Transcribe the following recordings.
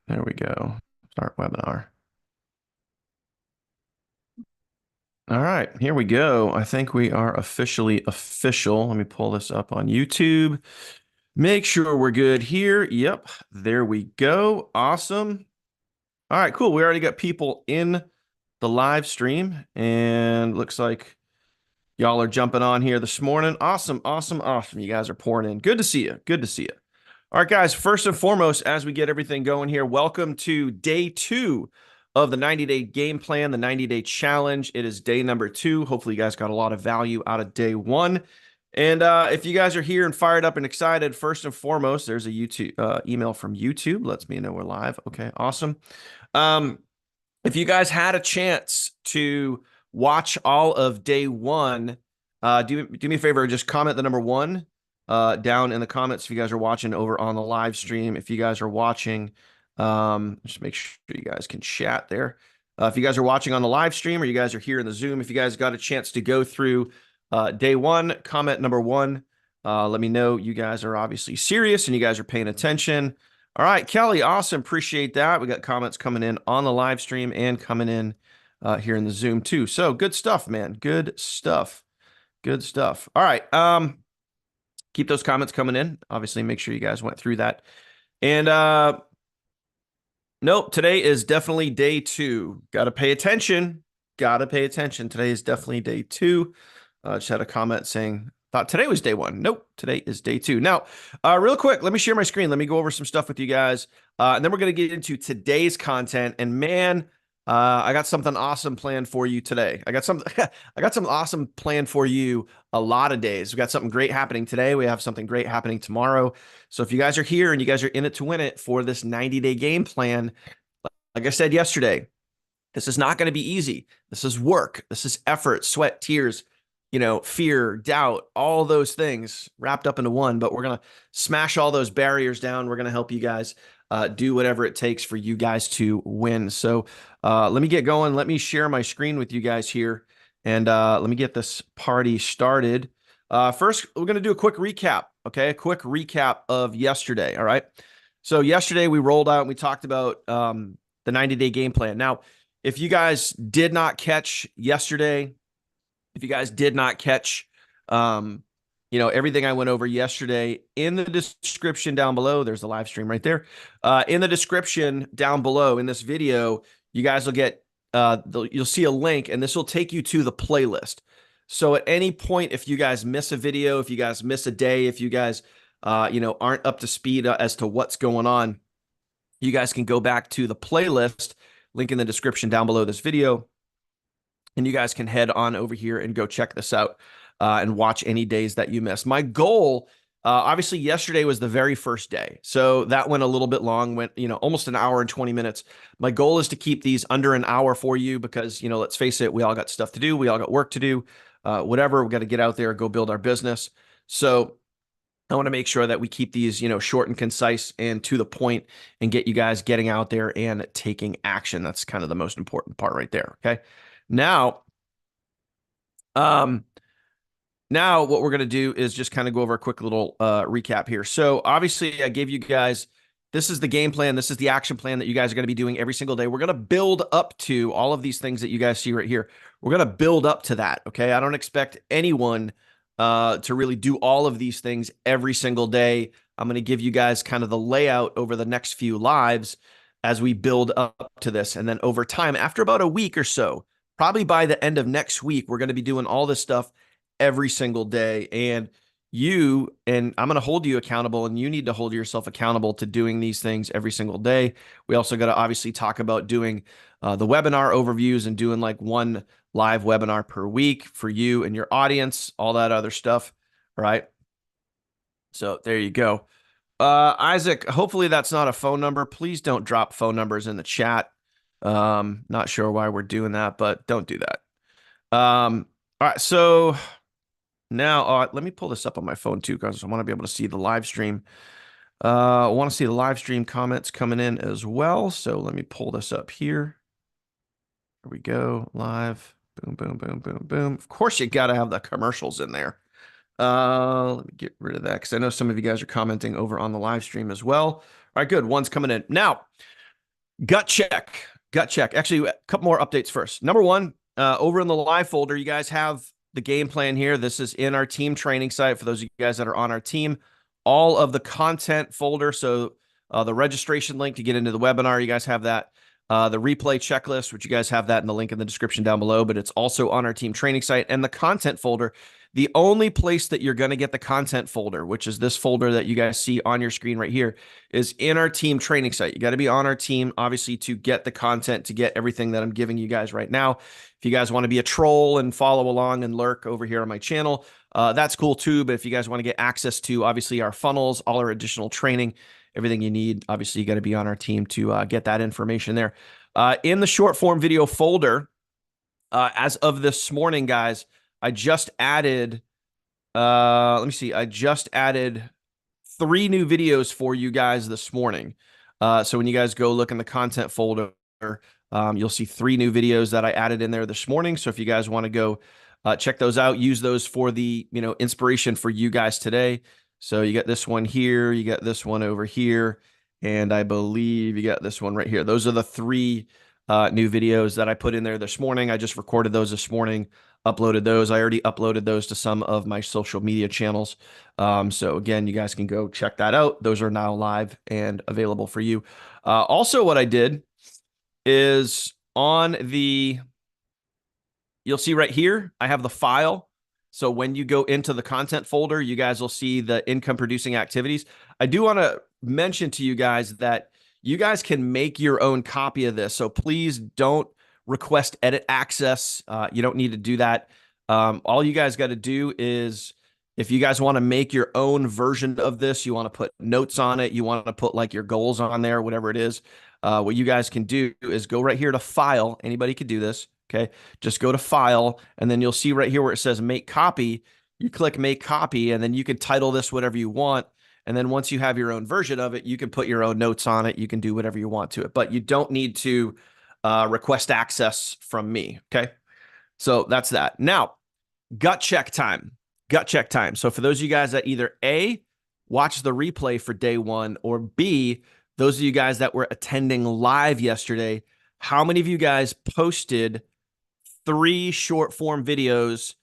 There we go. Start webinar. All right, here we go. I think we are officially official. Let me pull this up on YouTube. Make sure we're good here. Yep, there we go. Awesome. All right, cool. We already got people in the live stream, and looks like y'all are jumping on here this morning. Awesome, awesome, awesome. You guys are pouring in. Good to see you. Good to see you. All right, guys, first and foremost, as we get everything going here, welcome to day 2 of the 90-day game plan, the 90-day challenge. It is day number 2. Hopefully, you guys got a lot of value out of day 1. And if you guys are here and fired up and excited, first and foremost, there's a YouTube email from YouTube. Lets me know we're live. Okay, awesome. Um, if you guys had a chance to watch all of day 1, do me a favor, just comment the number 1 down in the comments if you guys are watching over on the live stream. If you guys are watching, just make sure you guys can chat there. If you guys are watching on the live stream or you guys are here in the Zoom, if you guys got a chance to go through day 1, comment number 1. Let me know you guys are obviously serious and you guys are paying attention. All right, Kelly, awesome. Appreciate that. We got comments coming in on the live stream and coming in here in the Zoom too. So good stuff, man. Good stuff. Good stuff. All right. Keep those comments coming in. Obviously, make sure you guys went through that. And nope, today is definitely day 2. Got to pay attention. Got to pay attention. Today is definitely day 2. Just had a comment saying, thought today was day 1. Nope, today is day 2. Now, real quick, let me share my screen. Let me go over some stuff with you guys. And then we're going to get into today's content. And man, I got something awesome planned for you today. I got some awesome planned for you a lot of days. We got something great happening today. We have something great happening tomorrow. So if you guys are here and you guys are in it to win it for this 90-day game plan, like I said yesterday, this is not going to be easy. This is work. This is effort, sweat, tears, fear, doubt, all those things wrapped up into one. But we're going to smash all those barriers down. We're going to help you guys do whatever it takes for you guys to win. So let me get going. Let me share my screen with you guys here. And let me get this party started. First, we're going to do a quick recap. Okay, a quick recap of yesterday. All right. So yesterday we rolled out and we talked about the 90-day game plan. Now, if you guys did not catch yesterday, if you guys did not catch, everything I went over yesterday, in the description down below, there's the live stream right there. In the description down below in this video, you guys will get, you'll see a link, and this will take you to the playlist. So at any point, if you guys miss a video, if you guys miss a day, if you guys, aren't up to speed as to what's going on, you guys can go back to the playlist, link in the description down below this video, and you guys can head on over here and go check this out and watch any days that you miss. My goal, obviously yesterday was the very first day. So that went a little bit long, went, almost an hour and 20 minutes. My goal is to keep these under an hour for you because, let's face it, we all got stuff to do. We all got work to do, whatever. We got to get out there, go build our business. So I want to make sure that we keep these, short and concise and to the point and get you guys getting out there and taking action. That's kind of the most important part right there. Okay. Now what we're going to do is just kind of go over a quick little recap here. So obviously I gave you guys, this is the game plan. This is the action plan that you guys are going to be doing every single day. We're going to build up to all of these things that you guys see right here. We're going to build up to that. Okay. I don't expect anyone to really do all of these things every single day. I'm going to give you guys kind of the layout over the next few lives as we build up to this. And then over time, after about a week or so, probably by the end of next week, we're going to be doing all this stuff every single day. And I'm going to hold you accountable, and you need to hold yourself accountable to doing these things every single day. We also got to obviously talk about doing the webinar overviews and doing like one live webinar per week for you and your audience, all that other stuff. All right. So there you go. Isaac, hopefully that's not a phone number. Please don't drop phone numbers in the chat. Not sure why we're doing that, but don't do that. All right. So now let me pull this up on my phone too, because I want to be able to see the live stream. I want to see the live stream comments coming in as well. So let me pull this up here. Here we go. Live. Boom, boom, boom, boom, boom. Of course, you got to have the commercials in there. Let me get rid of that because I know some of you guys are commenting over on the live stream as well. All right, good. One's coming in. Now, Gut check. Gut check. Actually, a couple more updates first. Number one, over in the live folder, you guys have the game plan here. This is in our team training site for those of you guys that are on our team. All of the content folder. So the registration link to get into the webinar, you guys have that. The replay checklist, which you guys have that in the link in the description down below, but it's also on our team training site. And the content folder, the only place that you're going to get the content folder, which is this folder that you guys see on your screen right here, is in our team training site. You got to be on our team, obviously, to get the content, to get everything that I'm giving you guys right now. If you guys want to be a troll and follow along and lurk over here on my channel, that's cool too. But if you guys want to get access to, obviously, our funnels, all our additional training, everything you need, obviously, you got to be on our team to get that information there. In the short form video folder, as of this morning, guys, I just added, let me see, I just added 3 new videos for you guys this morning. So when you guys go look in the content folder, you'll see 3 new videos that I added in there this morning. So if you guys want to go check those out, use those for the, inspiration for you guys today. So you got this one here, you got this one over here, and I believe you got this one right here. Those are the 3 new videos that I put in there this morning. I just recorded those this morning, uploaded those. I already uploaded those to some of my social media channels. So again, you guys can go check that out. Those are now live and available for you. Also, what I did is you'll see right here, I have the file. So when you go into the content folder, you guys will see the income producing activities. I do want to mention to you guys that you guys can make your own copy of this. So please don't request edit access. You don't need to do that. All you guys got to do is, if you guys want to make your own version of this, you want to put notes on it, you want to put like your goals on there, whatever it is, what you guys can do is go right here to file. Anybody could do this. Okay. Just go to file, and then you'll see right here where it says make copy. You click make copy, and then you can title this whatever you want. And then once you have your own version of it, you can put your own notes on it. You can do whatever you want to it, but you don't need to request access from me. Okay. So that's that. Now, gut check time. Gut check time. So for those of you guys that either A, watch the replay for day 1, or B, those of you guys that were attending live yesterday, how many of you guys posted 3 short form videos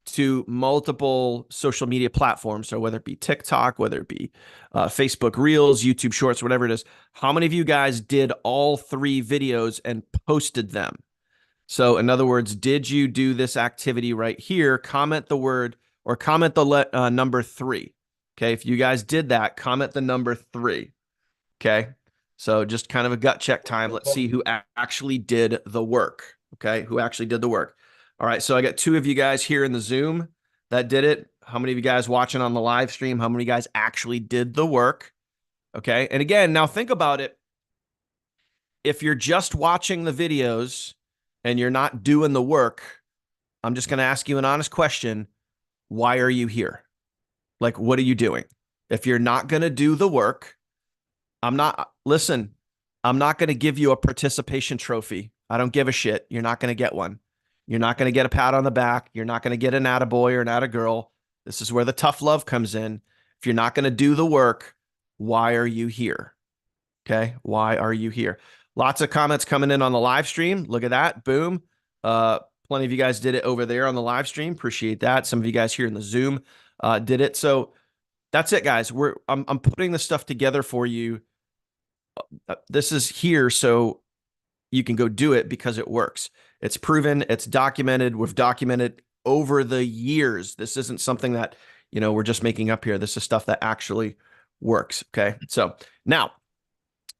to multiple social media platforms? So whether it be TikTok, whether it be Facebook Reels, YouTube Shorts, whatever it is, how many of you guys did all 3 videos and posted them? So in other words, did you do this activity right here? Comment the word, or comment the number 3. Okay. If you guys did that, comment the number 3. Okay. So just kind of a gut check time. Let's see who actually did the work. Okay. Who actually did the work. All right. So I got 2 of you guys here in the Zoom that did it. How many of you guys watching on the live stream? How many of you guys actually did the work? Okay. And again, now think about it. If you're just watching the videos and you're not doing the work, I'm just going to ask you an honest question. Why are you here? Like, what are you doing? If you're not going to do the work, I'm not going to give you a participation trophy. I don't give a shit. You're not going to get one. You're not going to get a pat on the back. You're not going to get an attaboy or an attagirl. This is where the tough love comes in. If you're not going to do the work, why are you here? Okay. Why are you here? Lots of comments coming in on the live stream. Look at that. Boom. Plenty of you guys did it over there on the live stream. Appreciate that. Some of you guys here in the Zoom did it. So that's it, guys. I'm putting this stuff together for you. This is here so you can go do it because it works. It's proven. It's documented. We've documented over the years. This isn't something that, we're just making up here. This is stuff that actually works. Okay. So now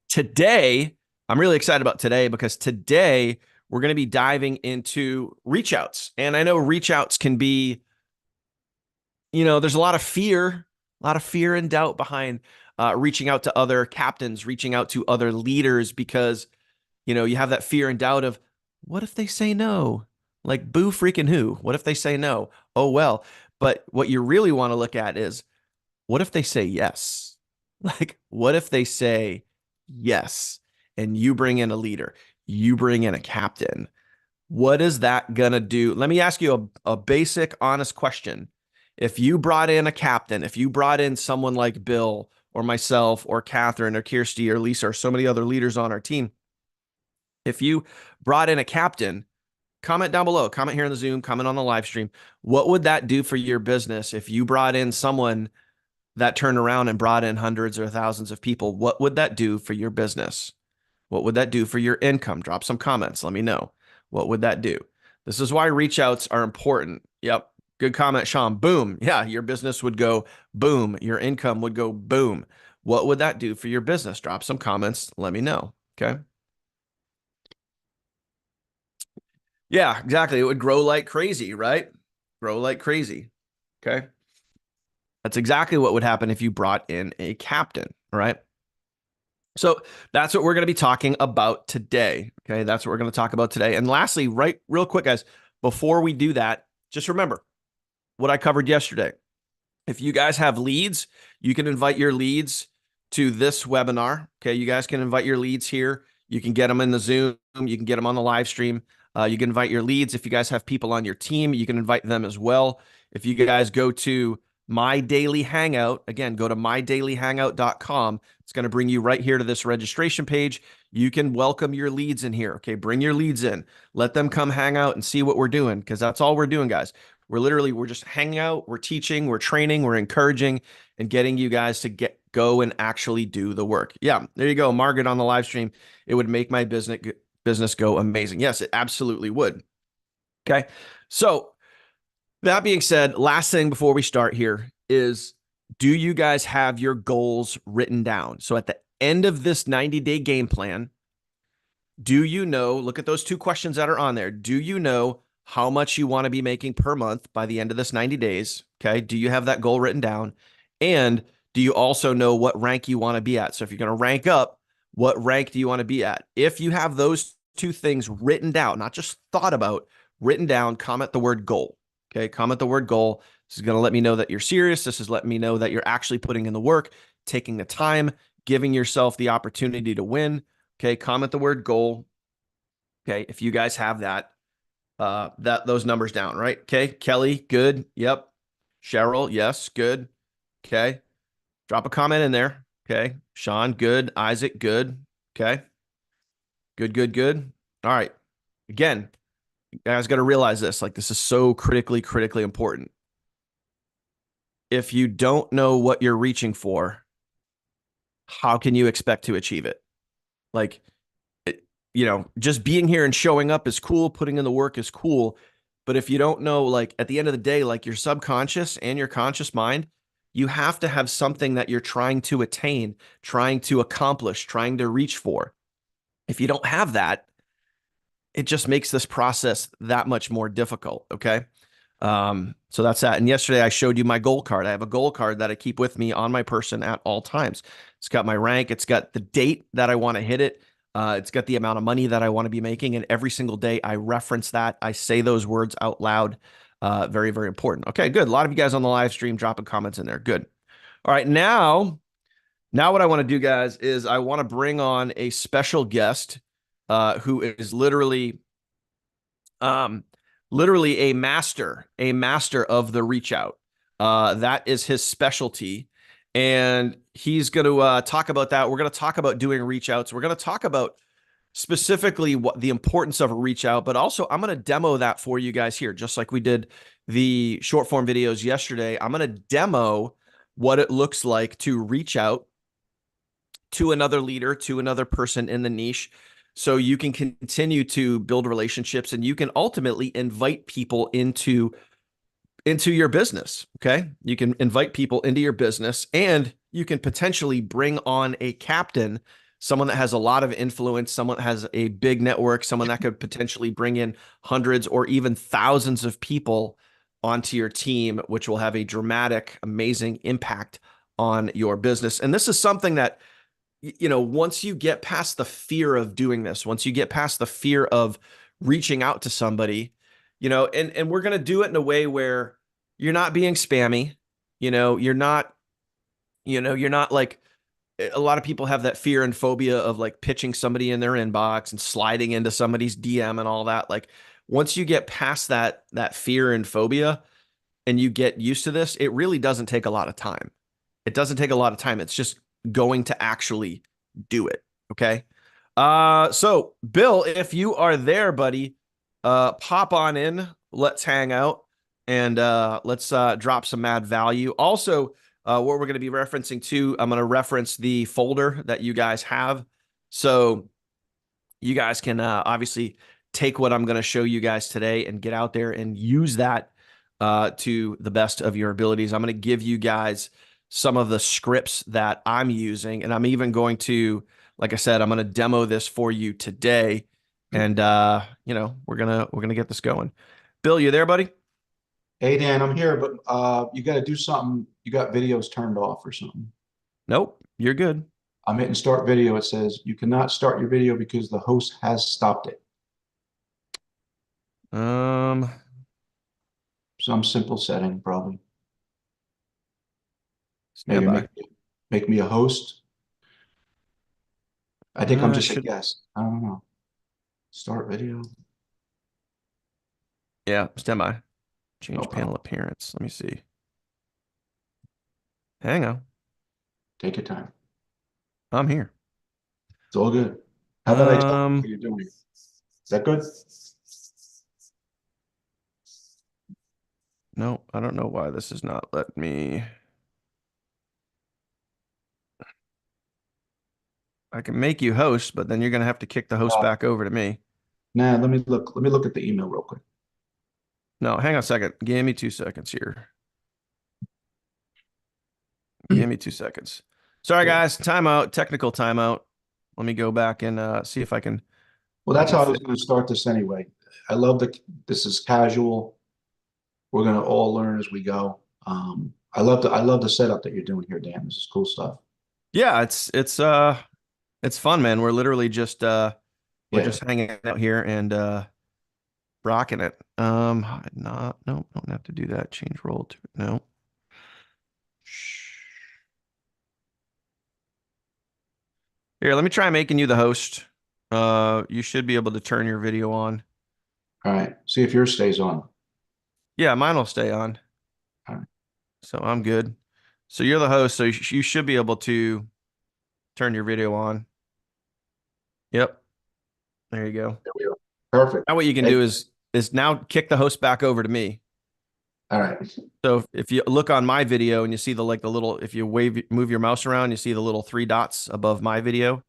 today, I'm really excited about today because today we're going to be diving into reach outs. And I know reach outs can be, there's a lot of fear and doubt behind reaching out to other captains, reaching out to other leaders, because, you have that fear and doubt of, what if they say no? Like, boo freaking who? What if they say no? Oh, well. But what you really want to look at is, what if they say yes? Like, what if they say yes, and you bring in a leader, you bring in a captain? What is that going to do? Let me ask you a basic, honest question. If you brought in a captain, if you brought in someone like Bill or myself or Catherine or Kirsty or Lisa or so many other leaders on our team, If you brought in a captain, comment down below, comment here in the Zoom, comment on the live stream. What would that do for your business if you brought in someone that turned around and brought in hundreds or thousands of people? What would that do for your business? What would that do for your income? Drop some comments. Let me know. What would that do? This is why reach outs are important. Yep. Good comment, Sean. Boom. Yeah, your business would go boom. Your income would go boom. What would that do for your business? Drop some comments. Let me know. Okay. Yeah, exactly. It would grow like crazy, right? Grow like crazy. Okay. That's exactly what would happen if you brought in a captain, right? So that's what we're going to be talking about today. Okay. That's what we're going to talk about today. And lastly, right, real quick, guys, before we do that, just remember what I covered yesterday. If you guys have leads, you can invite your leads to this webinar. Okay. You guys can invite your leads here. You can get them in the Zoom. You can get them on the live stream. You can invite your leads. If you guys have people on your team, you can invite them as well. If you guys go to My Daily Hangout, again, go to mydailyhangout.com. It's going to bring you right here to this registration page. You can welcome your leads in here. Okay. Bring your leads in. Let them come hang out and see what we're doing, because that's all we're doing, guys. We're just hanging out, we're teaching, we're training, we're encouraging, and getting you guys to go and actually do the work. Yeah, there you go. Margaret on the live stream. It would make my business go amazing. Yes, it absolutely would. Okay. So that being said, last thing before we start here is, do you guys have your goals written down? So at the end of this 90-day game plan, do you know, look at those two questions that are on there. Do you know how much you want to be making per month by the end of this 90 days? Okay. Do you have that goal written down? And do you also know what rank you want to be at? So if you're going to rank up, what rank do you want to be at? If you have those two things written down, not just thought about, written down, comment the word goal. Okay. Comment the word goal. This is going to let me know that you're serious. This is letting me know that you're actually putting in the work, taking the time, giving yourself the opportunity to win. Okay. Comment the word goal. Okay. If you guys have that, those numbers down, right? Okay. Kelly, good. Yep. Cheryl, yes, good. Okay. Drop a comment in there. Okay. Sean, good. Isaac, good. Okay. Good, good, good. All right. Again, you guys got to realize this. Like, this is so critically important. If you don't know what you're reaching for, how can you expect to achieve it? Like, just being here and showing up is cool. Putting in the work is cool. But if you don't know, like, at the end of the day, like, your subconscious and your conscious mind, you have to have something that you're trying to attain, trying to accomplish, trying to reach for. If you don't have that, it just makes this process that much more difficult. Okay. So that's that. And yesterday I showed you my goal card. I have a goal card that I keep with me on my person at all times. It's got my rank. It's got the date that I want to hit it. It's got the amount of money that I want to be making. And every single day I reference that. I say those words out loud. Very, very important. Okay, good. A lot of you guys on the live stream dropping comments in there. Good. All right. Now what I want to do, guys, is I want to bring on a special guest who is literally a master of the reach out. That is his specialty. And he's going to talk about that. We're going to talk about doing reach outs. We're going to talk about specifically what the importance of a reach out, but also I'm going to demo that for you guys here, just like we did the short form videos yesterday. I'm going to demo what it looks like to reach out to another leader, to another person in the niche, so you can continue to build relationships and you can ultimately invite people into your business. Okay. You can invite people into your business, and you can potentially bring on a captain, someone that has a lot of influence, someone that has a big network, someone that could potentially bring in hundreds or even thousands of people onto your team, which will have a dramatic, amazing impact on your business. And this is something that, once you get past the fear of doing this, once you get past the fear of reaching out to somebody, and we're going to do it in a way where you're not being spammy, you're not like, a lot of people have that fear and phobia of like pitching somebody in their inbox and sliding into somebody's DM and all that. Like, once you get past that fear and phobia and you get used to this, it really doesn't take a lot of time. It doesn't take a lot of time. It's just going to actually do it. Okay. So Bill, if you are there, buddy, pop on in. Let's hang out and let's drop some mad value. Also, what we're going to be referencing to, I'm going to reference the folder that you guys have. So you guys can obviously take what I'm going to show you guys today and get out there and use that to the best of your abilities. I'm going to give you guys some of the scripts that I'm using, and I'm even going to, like I said, I'm going to demo this for you today, and we're gonna get this going. Bill, you there, buddy? Hey Dan, I'm here, but you got to do something. You got videos turned off or something. Nope, you're good. I'm hitting start video. It says you cannot start your video because the host has stopped it. Um, Some simple setting, probably. Stand Maybe by. make me a host. I think I'm just a Should guest. I don't know. Start video. Yeah, stand by. No Change panel problem. appearance. Let me see. Hang on, Take your time. I'm here. It's all good. How about I tell you Um, what you're doing? Is that good? no, I don't know why this is not letting me. I can make you host, but then you're gonna have to kick the host Uh, back over to me. nah, let me look. Let me look at the email real quick. No, hang on a second. Give me 2 seconds here. Give me 2 seconds. Sorry, Sure. guys. Timeout. Technical timeout. Let me go back and see if Well, I that's can how I was fit. going to start this anyway. I love that this is casual. We're going to all learn as we go. I love the setup that you're doing here, Dan. This is cool stuff. Yeah, it's fun, man. We're literally just we're Yeah. just hanging out here and rocking it. Not no, don't have to do that. Change role to no. Here, let me try making you the host. You should be able to turn your video on. All right. See if yours stays on. Yeah, mine will stay on. All right. So I'm good. So you're the host, so you should be able to turn your video on. Yep. There you go. There we go. Perfect. Now what you can Hey, do is now kick the host back over to me. all right. So if you look on my video and you see the little, if you move your mouse around, you see the little three dots above my video.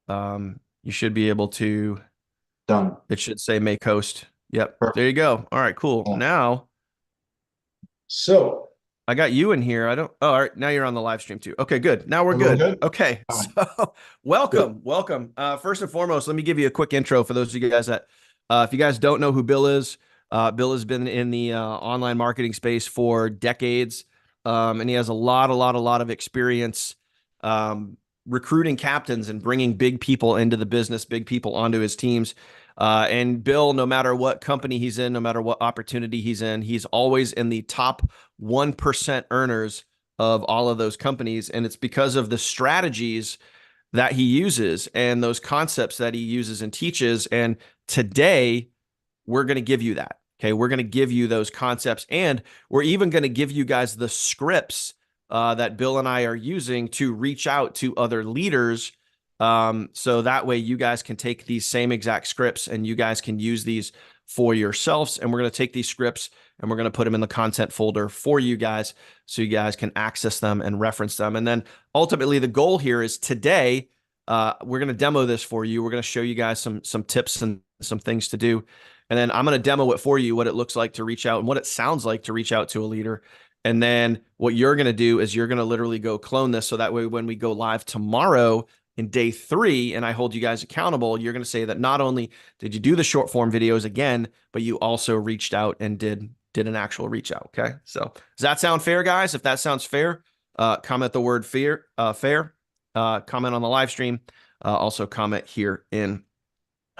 You should be able to, Done. it should say make host. Yep. There Perfect. you go. All right, cool. Yeah. Now So, I got you in here. I don't. Oh, all right. Now you're on the live stream too. Okay, good. Now we're everyone good. good? Okay. All right. So Good. welcome. First and foremost, let me give you a quick intro for those of you guys that, if you guys don't know who Bill is, Bill has been in the online marketing space for decades, and he has a lot of experience recruiting captains and bringing big people into the business, big people onto his teams. And Bill, no matter what company he's in, no matter what opportunity he's in, he's always in the top 1% earners of all of those companies. And it's because of the strategies that he uses and those concepts that he uses and teaches. And today, we're going to give you that. Okay. We're going to give you those concepts. And we're even going to give you guys the scripts that Bill and I are using to reach out to other leaders. So that way you guys can take these same exact scripts and you guys can use these for yourselves. And we're going to take these scripts and we're going to put them in the content folder for you guys so you guys can access them and reference them. And then ultimately the goal here is today, we're going to demo this for you. We're going to show you guys some tips and some things to do. And then I'm going to demo it for you, what it looks like to reach out and what it sounds like to reach out to a leader. And then what you're going to do is you're going to literally go clone this. So that way, when we go live tomorrow in day 3, and I hold you guys accountable, you're going to say that not only did you do the short form videos again, but you also reached out and did an actual reach out. Okay. So does that sound fair, guys? If that sounds fair, comment the word fair, comment on the live stream. Also comment here in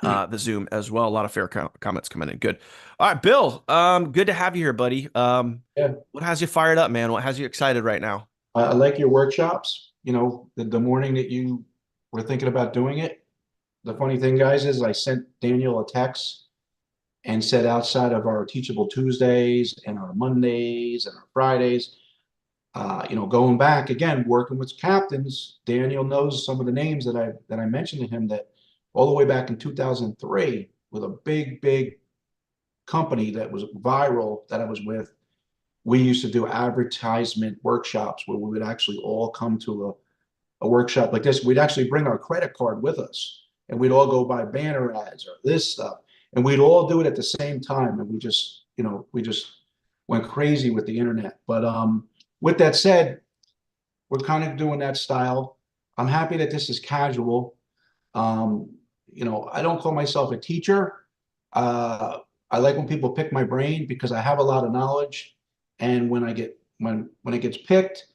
the Zoom as well. A lot of fair comments coming in. Good. All right, Bill. Good to have you here, buddy. Yeah. What has you fired up, man? What has you excited right now? I like your workshops. You know, the morning that you were thinking about doing it. The funny thing, guys, is I sent Daniel a text and said outside of our Teachable Tuesdays and our Mondays and our Fridays, going back again, working with captains, Daniel knows some of the names that I mentioned to him that all the way back in 2003 with a big company that was viral that I was with. We used to do advertisement workshops where we would actually all come to a workshop like this. We'd actually bring our credit card with us and we'd all go buy banner ads or this stuff. And we'd all do it at the same time. And we just went crazy with the internet. But with that said, we're kind of doing that style. I'm happy that this is casual. Um, I don't call myself a teacher. Uh, I like when people pick my brain because I have a lot of knowledge. And when it gets picked,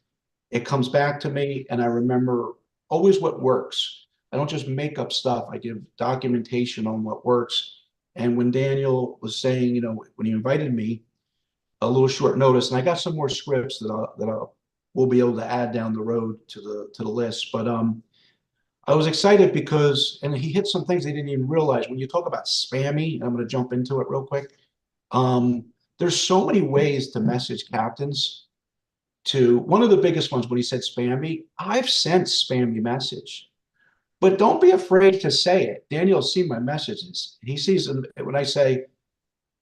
it comes back to me and I remember always what works. I don't just make up stuff. I give documentation on what works. And when Daniel was saying, when he invited me, a little short notice, and I got some more scripts that I will be able to add down the road to the list. But I was excited because, and he hit some things they didn't even realize. When you talk about spammy, I'm going to jump into it real quick. Um, there's so many ways to message captains. To one of the biggest ones when he said spammy, I've sent spammy message, but don't be afraid to say it. Daniel's seen my messages. He sees them when I say,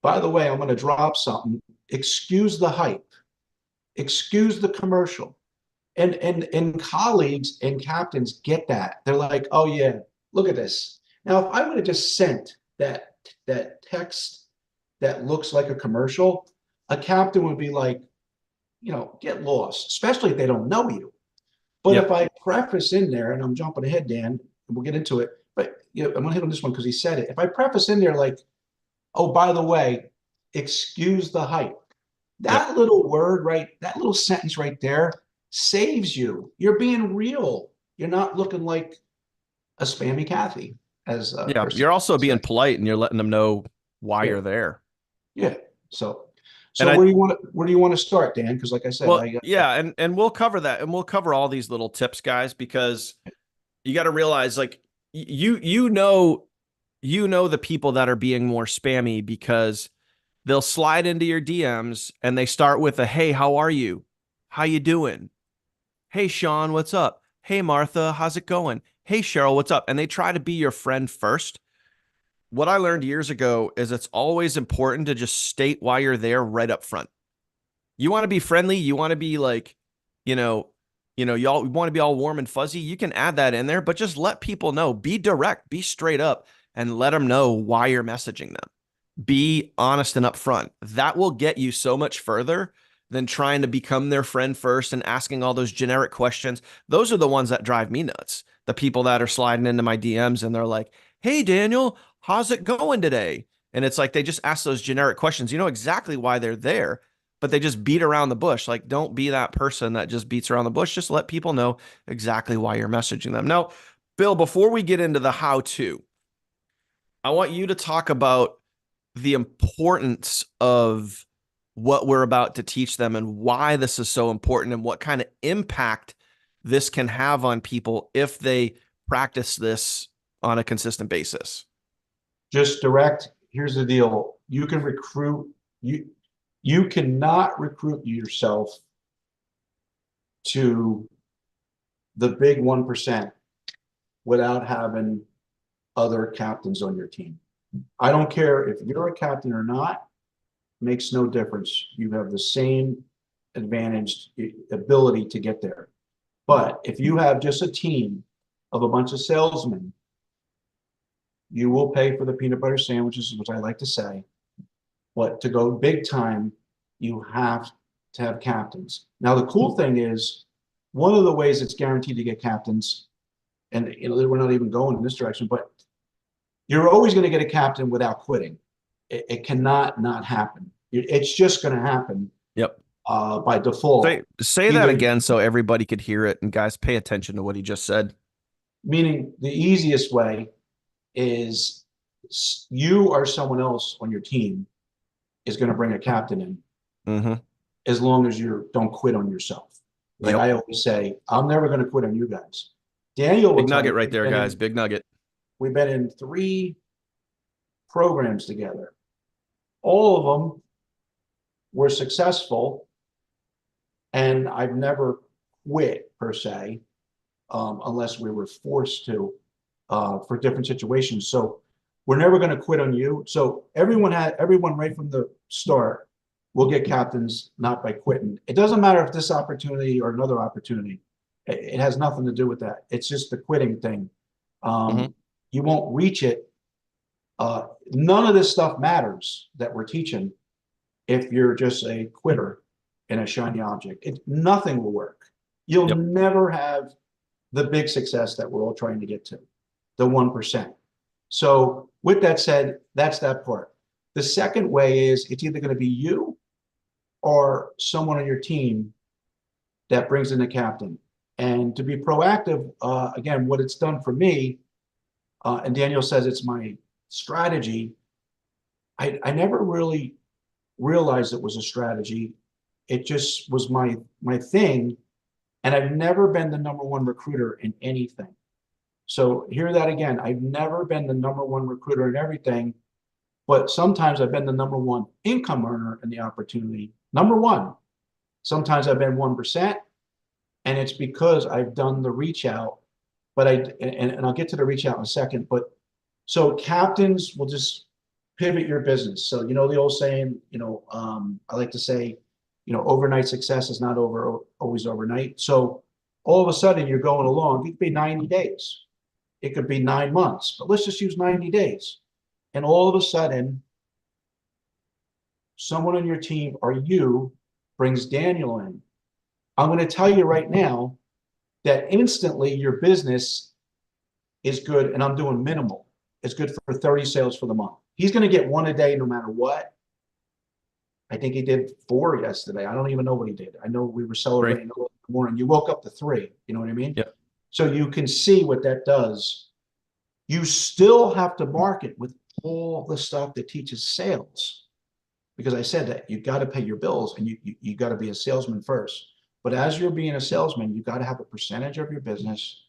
by the way, I'm going to drop something. Excuse the hype. Excuse the commercial. And colleagues and captains get that. They're like, oh yeah, look at this. Now, if I would have just sent that text that looks like a commercial, a captain would be like, get lost, especially if they don't know you. But if Yep. I preface in there, and I'm jumping ahead, Dan, and we'll get into it, but I'm going to hit on this one because he said it. If I preface in there like, oh, by the way, excuse the hype, Yep. that little word, right? That little sentence right there saves you. You're being real. You're not looking like a spammy Kathy, as Yeah. Chris You're also being said. polite and you're letting them know why Yeah, you're there. yeah. So, And so I, where do you want to start, Dan? Because like I said, well, yeah, and we'll cover that and we'll cover all these little tips, guys, because you got to realize like you know the people that are being more spammy because they'll slide into your DMs and they start with a hey, how are you? How you doing? Hey Sean, what's up? Hey Martha, how's it going? Hey Cheryl, what's up? And they try to be your friend first. What I learned years ago is it's always important to just state why you're there right up front. You want to be friendly, you want to be like, you know, y'all want to be all warm and fuzzy, you can add that in there, but just let people know, be direct, be straight up and let them know why you're messaging them. Be honest and upfront. That will get you so much further than trying to become their friend first and asking all those generic questions. Those are the ones that drive me nuts. The people that are sliding into my DMs and they're like, "Hey Daniel, how's it going today?" And it's like they just ask those generic questions. You know exactly why they're there, but they just beat around the bush. Like, don't be that person that just beats around the bush. Just let people know exactly why you're messaging them. Now, Bill, before we get into the how to, I want you to talk about the importance of what we're about to teach them and why this is so important and what kind of impact this can have on people if they practice this on a consistent basis. just direct. Here's the deal. You can recruit you cannot recruit yourself to the big 1% without having other captains on your team. I don't care if you're a captain or not, makes no difference. You have the same advantage ability to get there. But if you have just a team of a bunch of salesmen, you will pay for the peanut butter sandwiches, which I like to say. But to go big time, you have to have captains. Now, the cool thing is, one of the ways it's guaranteed to get captains, and we're not even going in this direction, but you're always going to get a captain without quitting. It cannot not happen. It's just going to happen Yep. by default. Say that Either again so everybody could hear it. And guys, pay attention to what he just said. meaning the easiest way is you or someone else on your team is going to bring a captain in Mm-hmm. as long as you don't quit on yourself. Like Yep. I always say, I'm never going to quit on you guys. Daniel will Big tell nugget you right there, guys. Big nugget. we've been in 3 programs together. All of them were successful, and I've never quit per se, unless we were forced to. for different situations. So we're never going to quit on you. So everyone right from the start will get captains, not by quitting. It doesn't matter if this opportunity or another opportunity. It has nothing to do with that. It's just the quitting thing. Mhm. You won't reach it. None of this stuff matters that we're teaching if you're just a quitter in a shiny object. Nothing will work. You'll Yep. never have the big success that we're all trying to get to, the 1%. So with that said, that's that part. The second way is it's either going to be you or someone on your team that brings in the captain. And to be proactive, again, what it's done for me, and Daniel says it's my strategy. I never really realized it was a strategy. It just was my thing. And I've never been the number one recruiter in anything. So hear that again. I've never been the number one recruiter in everything, but sometimes I've been the number one income earner in the opportunity. Number one. Sometimes I've been 1%, and it's because I've done the reach out. But and I'll get to the reach out in a second. But so captains will just pivot your business. So you know the old saying, I like to say, overnight success is not always overnight. So all of a sudden you're going along. It could be 90 days. It could be 9 months, but let's just use 90 days. And all of a sudden, someone on your team or you brings Daniel in. I'm going to tell you right now that instantly your business is good, and I'm doing minimal. It's good for 30 sales for the month. He's going to get one a day no matter what. I think he did 4 yesterday. I don't even know what he did. I know we were Great. celebrating in the morning. You woke up to 3. You know what I mean? Yep. So you can see what that does. You still have to market with all the stuff that teaches sales, because I said that you got to pay your bills and you got to be a salesman first. But as you're being a salesman, you got to have a percentage of your business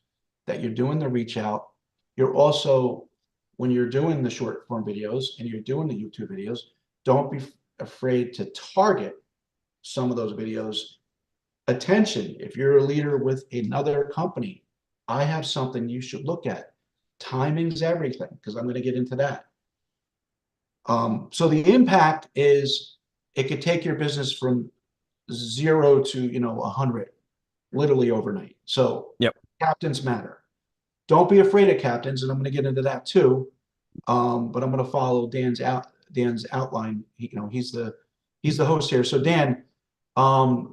that you're doing the reach out. You're also, when you're doing the short form videos and you're doing the YouTube videos, don't be afraid to target some of those videos. Attention, if you're a leader with another company, I have something you should look at. Timing's everything, because I'm going to get into that. So the impact is it could take your business from 0 to 100 literally overnight. So Yep. captains matter. Don't be afraid of captains, and I'm going to get into that too. But I'm going to follow Dan's outline. He's the host here. So Dan,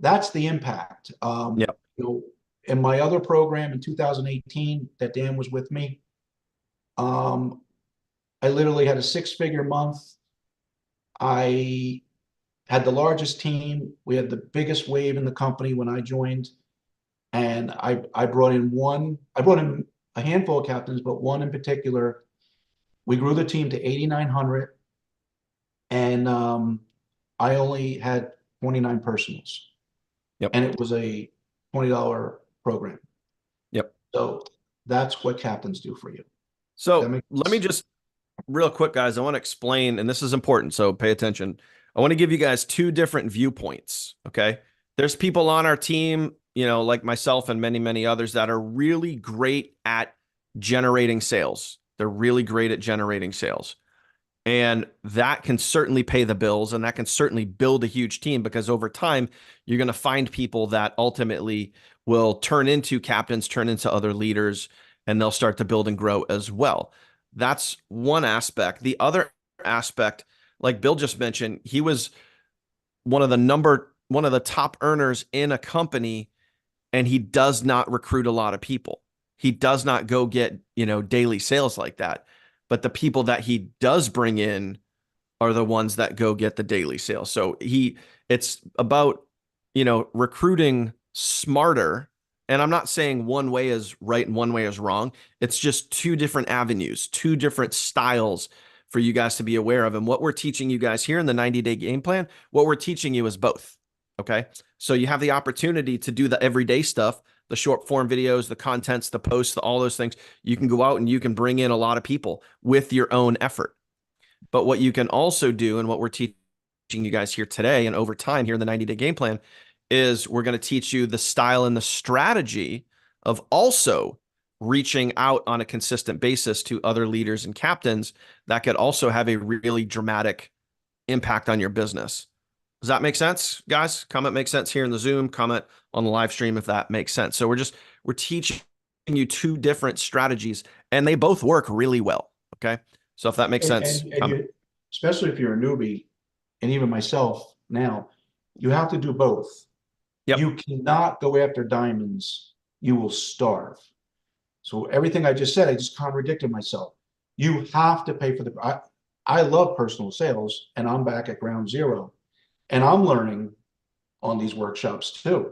that's the impact. Yep. In my other program in 2018 that Dan was with me, um, I literally had a 6-figure month. I had the largest team. We had the biggest wave in the company when I joined. And I brought in a handful of captains, but one in particular. We grew the team to 8,900, and I only had 29 personals, Yep. and it was a $20 program. Yep. So that's what captains do for you. That So makes let me sense. just real quick, guys, I want to explain, and this is important, so pay attention. I want to give you guys 2 different viewpoints. Okay. There's people on our team, like myself and many, many others that are really great at generating sales. They're really great at generating sales. And that can certainly pay the bills, and that can certainly build a huge team, because over time, you're going to find people that ultimately will turn into captains, turn into other leaders, and they'll start to build and grow as well. That's one aspect. The other aspect, like Bill just mentioned, he was one of the top earners in a company, and he does not recruit a lot of people. He does not go get, daily sales like that. But the people that he does bring in are the ones that go get the daily sales. So it's about, recruiting smarter. And I'm not saying one way is right and one way is wrong. It's just 2 different avenues, 2 different styles for you guys to be aware of. And what we're teaching you guys here in the 90-day game plan, what we're teaching you is both. Okay. So you have the opportunity to do the everyday stuff, the short form videos, the contents, the posts, all those things. You can go out and you can bring in a lot of people with your own effort. But what you can also do, and what we're teaching you guys here today and over time here in the 90-day game plan, is we're going to teach you the style and the strategy of also reaching out on a consistent basis to other leaders and captains, that could also have a really dramatic impact on your business. Does that make sense, guys? Comment makes sense here in the Zoom, comment on the live stream if that makes sense. So we're teaching you two different strategies and they both work really well. Okay. So if that makes sense, And you, especially if you're a newbie, and even myself now, you have to do both. Yep. You cannot go after diamonds. You will starve. So everything I just said, I just contradicted myself. You have to pay for I love personal sales, and I'm back at ground zero, and I'm learning on these workshops too.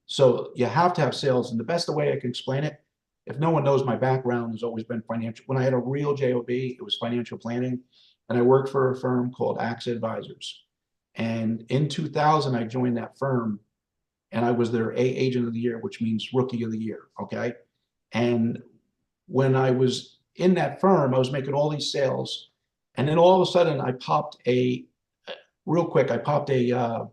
So you have to have sales, and the best way I can explain it, if no one knows, my background has always been financial. When I had a real job, it was financial planning, and I worked for a firm called AXA Advisors. And in 2000, I joined that firm, and I was their agent of the year, which means rookie of the year. Okay. And when I was in that firm, I was making all these sales. And then all of a sudden I popped real quick, I popped a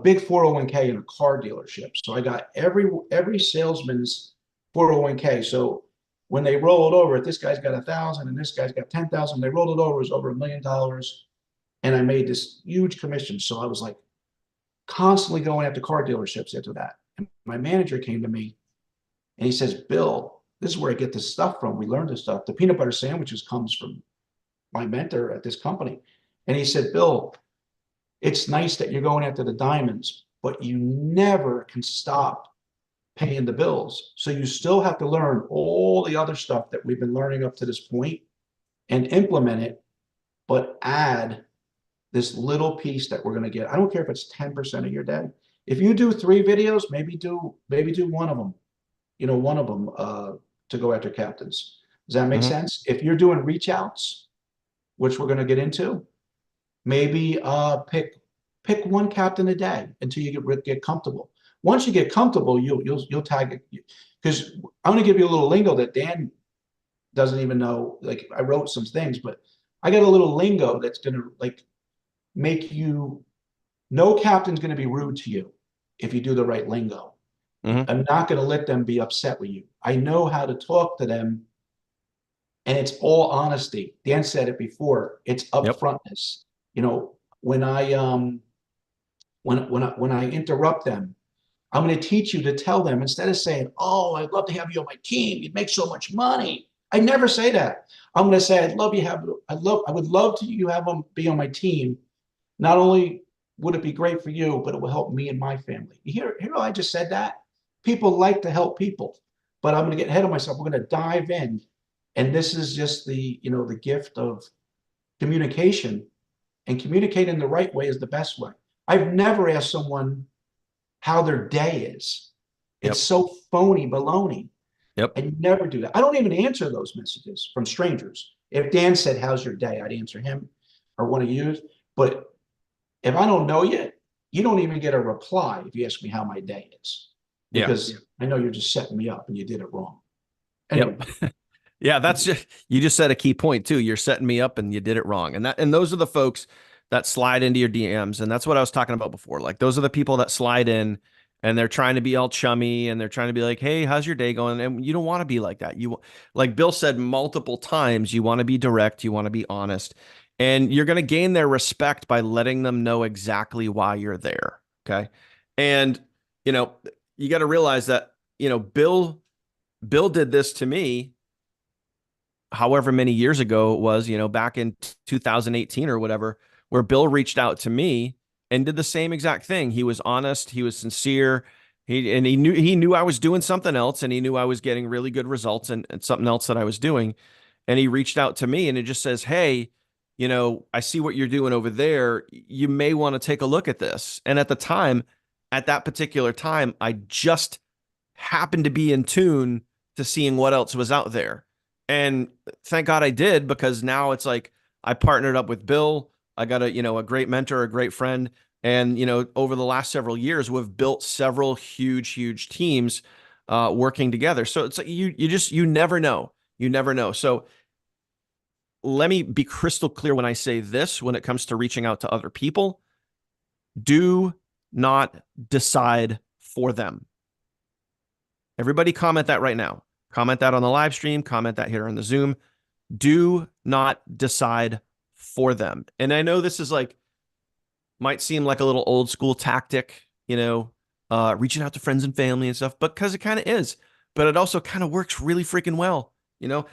big 401k in a car dealership. So I got every salesman's 401k. So when they rolled over it, this guy's got 1,000 and this guy's got 10,000. They rolled it over, it was over $1 million. And I made this huge commission. So I was like constantly going after car dealerships after that. And my manager came to me and he says, Bill, this is where I get this stuff from. We learned this stuff. The peanut butter sandwiches comes from my mentor at this company. And he said, Bill, it's nice that you're going after the diamonds, but you never can stop paying the bills. So you still have to learn all the other stuff that we've been learning up to this point and implement it, but add this little piece that we're going to get. I don't care if it's 10% of your day. If you do 3 videos, maybe do one of them, one of them to go after captains. Does that make sense? If you're doing reach outs, which we're going to get into, maybe pick one captain a day until you get comfortable. Once you get comfortable, you'll tag it, because I'm going to give you a little lingo that Dan doesn't even know. Like, I wrote some things, but I got a little lingo that's going to like make you. No captain's going to be rude to you if you do the right lingo. I'm not going to let them be upset with you. I know how to talk to them, and it's all honesty. Dan said it before. It's upfrontness. When I interrupt them, I'm going to teach you to tell them, instead of saying, "Oh, I'd love to have you on my team. You'd make so much money." I never say that. I'm going to say, I would love to you have them be on my team. Not only would it be great for you, but it will help me and my family. You hear how I just said that? People like to help people, but I'm going to get ahead of myself. We're going to dive in. And this is just the gift of communication, and communicating the right way is the best way. I've never asked someone how their day is. It's so phony baloney. I never do that. I don't even answer those messages from strangers. If Dan said, "How's your day?" I'd answer him or one of you. But if I don't know you, you don't even get a reply if you ask me how my day is, because I know you're just setting me up and you did it wrong. Anyway. Yeah, you just said a key point too. You're setting me up and you did it wrong. And those are the folks that slide into your DMs. And that's what I was talking about before. Like, those are the people that slide in and they're trying to be all chummy and they're trying to be like, "Hey, how's your day going?" And you don't want to be like that. Like Bill said multiple times, you want to be direct, you want to be honest, and you're going to gain their respect by letting them know exactly why you're there. Okay. And, you got to realize that, Bill did this to me however many years ago it was, back in 2018 or whatever, where Bill reached out to me and did the same exact thing. He was honest, he was sincere. He knew I was doing something else, and he knew I was getting really good results and something else that I was doing. And he reached out to me and it just says, "Hey, I see what you're doing over there. You may want to take a look at this." And at that particular time, I just happened to be in tune to seeing what else was out there. And thank God I did, because now it's like I partnered up with Bill. I got a great mentor, a great friend. And, over the last several years, we've built several huge teams working together. So it's like you never know. You never know. So let me be crystal clear when I say this, when it comes to reaching out to other people: do not decide for them. Everybody comment that right now. Comment that on the live stream, comment that here on the Zoom. Do not decide for them. And I know this is like, might seem like a little old school tactic, reaching out to friends and family and stuff, but because it kind of is, but it also kind of works really freaking well.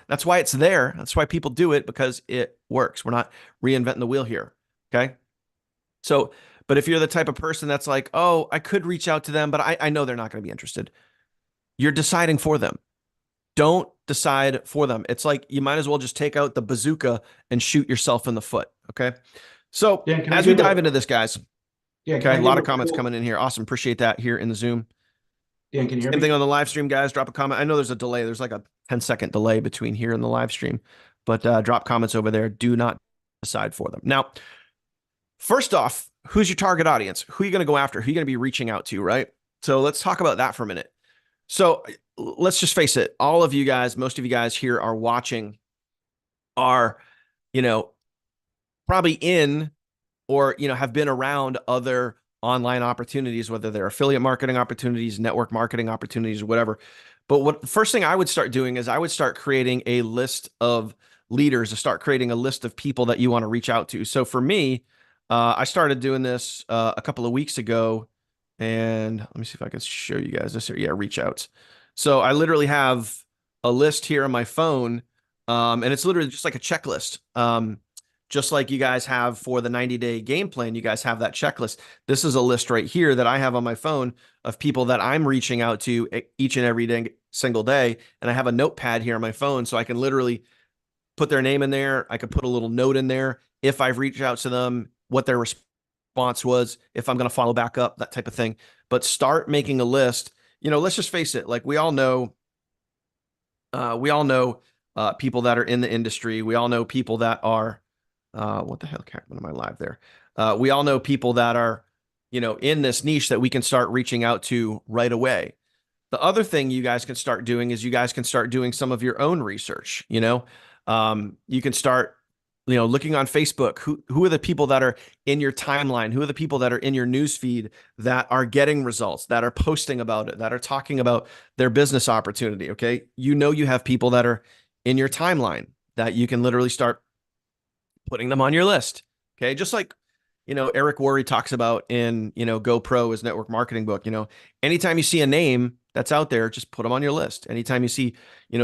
That's why it's there. That's why people do it, because it works. We're not reinventing the wheel here. Okay. So, but if you're the type of person that's like, oh, I could reach out to them, but I know they're not going to be interested, you're deciding for them. Don't decide for them. It's like you might as well just take out the bazooka and shoot yourself in the foot. Okay. So Dan, can I as we give dive a into this, guys, yeah, can okay, I a give lot a of comments full coming in here. Awesome. Appreciate that here in the Zoom. Dan, can you hear Same thing me? on the live stream, guys. Drop a comment. I know there's a delay. There's like a 10-second delay between here and the live stream, but drop comments over there. Do not decide for them. Now, first off, who's your target audience? Who are you going to go after? Who are you going to be reaching out to, right? So let's talk about that for a minute. So let's just face it. All of you guys, most of you guys here are watching, are, you know, probably in or, have been around other online opportunities, whether they're affiliate marketing opportunities, network marketing opportunities, or whatever. But what the first thing I would start doing is I would start creating a list of leaders, to start creating a list of people that you want to reach out to. So for me, I started doing this a couple of weeks ago, and let me see if I can show you guys this here. Yeah, reach outs. So I literally have a list here on my phone, and it's literally just like a checklist. Just like you guys have for the 90-day game plan, you guys have that checklist. This is a list right here that I have on my phone of people that I'm reaching out to each and every day, single day. And I have a notepad here on my phone, so I can literally put their name in there. I could put a little note in there if I've reached out to them, what their response was, if I'm going to follow back up, that type of thing. But start making a list. Let's just face it. Like we all know people that are in the industry. We all know people that are what the hell happened to my live there? We all know people that are, in this niche that we can start reaching out to right away. The other thing you guys can start doing is you guys can start doing some of your own research. You can start, looking on Facebook. Who are the people that are in your timeline? Who are the people that are in your news feed that are getting results, that are posting about it, that are talking about their business opportunity? Okay. You have people that are in your timeline that you can literally start putting them on your list. Okay. Just like, Eric Worre talks about in, GoPro, his network marketing book. Anytime you see a name that's out there, just put them on your list. Anytime you see,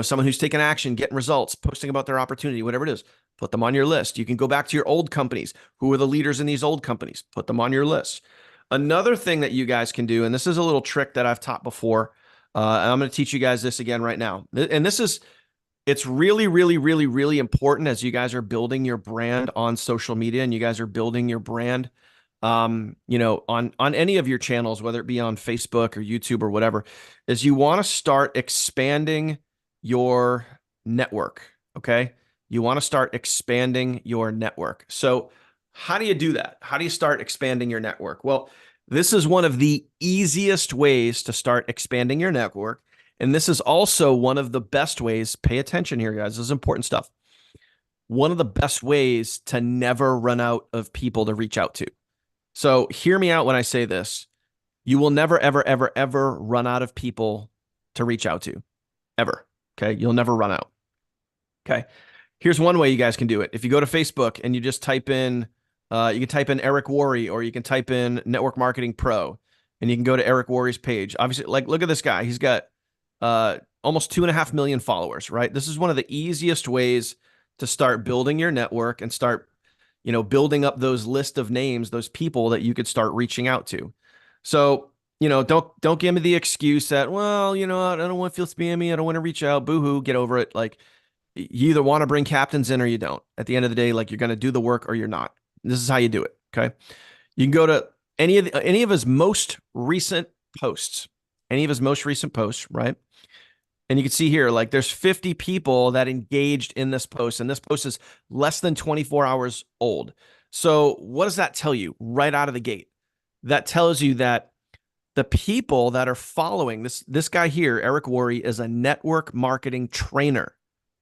someone who's taking action, getting results, posting about their opportunity, whatever it is, put them on your list. You can go back to your old companies. Who are the leaders in these old companies? Put them on your list. Another thing that you guys can do, and this is a little trick that I've taught before, and I'm going to teach you guys this again right now. And it's really, really, really, really important as you guys are building your brand on social media and you guys are building your brand, on any of your channels, whether it be on Facebook or YouTube or whatever, is you want to start expanding your network. Okay. You want to start expanding your network. So how do you do that? How do you start expanding your network? Well, this is one of the easiest ways to start expanding your network. And this is also one of the best ways, pay attention here, guys, this is important stuff. One of the best ways to never run out of people to reach out to. So hear me out when I say this. You will never, ever, ever, ever run out of people to reach out to, ever. Okay. You'll never run out. Okay. Here's one way you guys can do it. If you go to Facebook and you just type in, you can type in Eric Worre, or you can type in Network Marketing Pro, and you can go to Eric Worre's page. Obviously, like, look at this guy. He's got almost 2.5 million followers, right? This is one of the easiest ways to start building your network and start, building up those list of names, those people that you could start reaching out to. So, don't give me the excuse that, well, I don't want to feel spammy. I don't want to reach out. Boo-hoo, get over it. Like, you either want to bring captains in or you don't. At the end of the day, like, you're going to do the work or you're not. This is how you do it. Okay. You can go to any of his most recent posts, right? And you can see here, like, there's 50 people that engaged in this post, and this post is less than 24 hours old. So what does that tell you right out of the gate? That tells you that the people that are following this guy here, Eric Worre, is a network marketing trainer.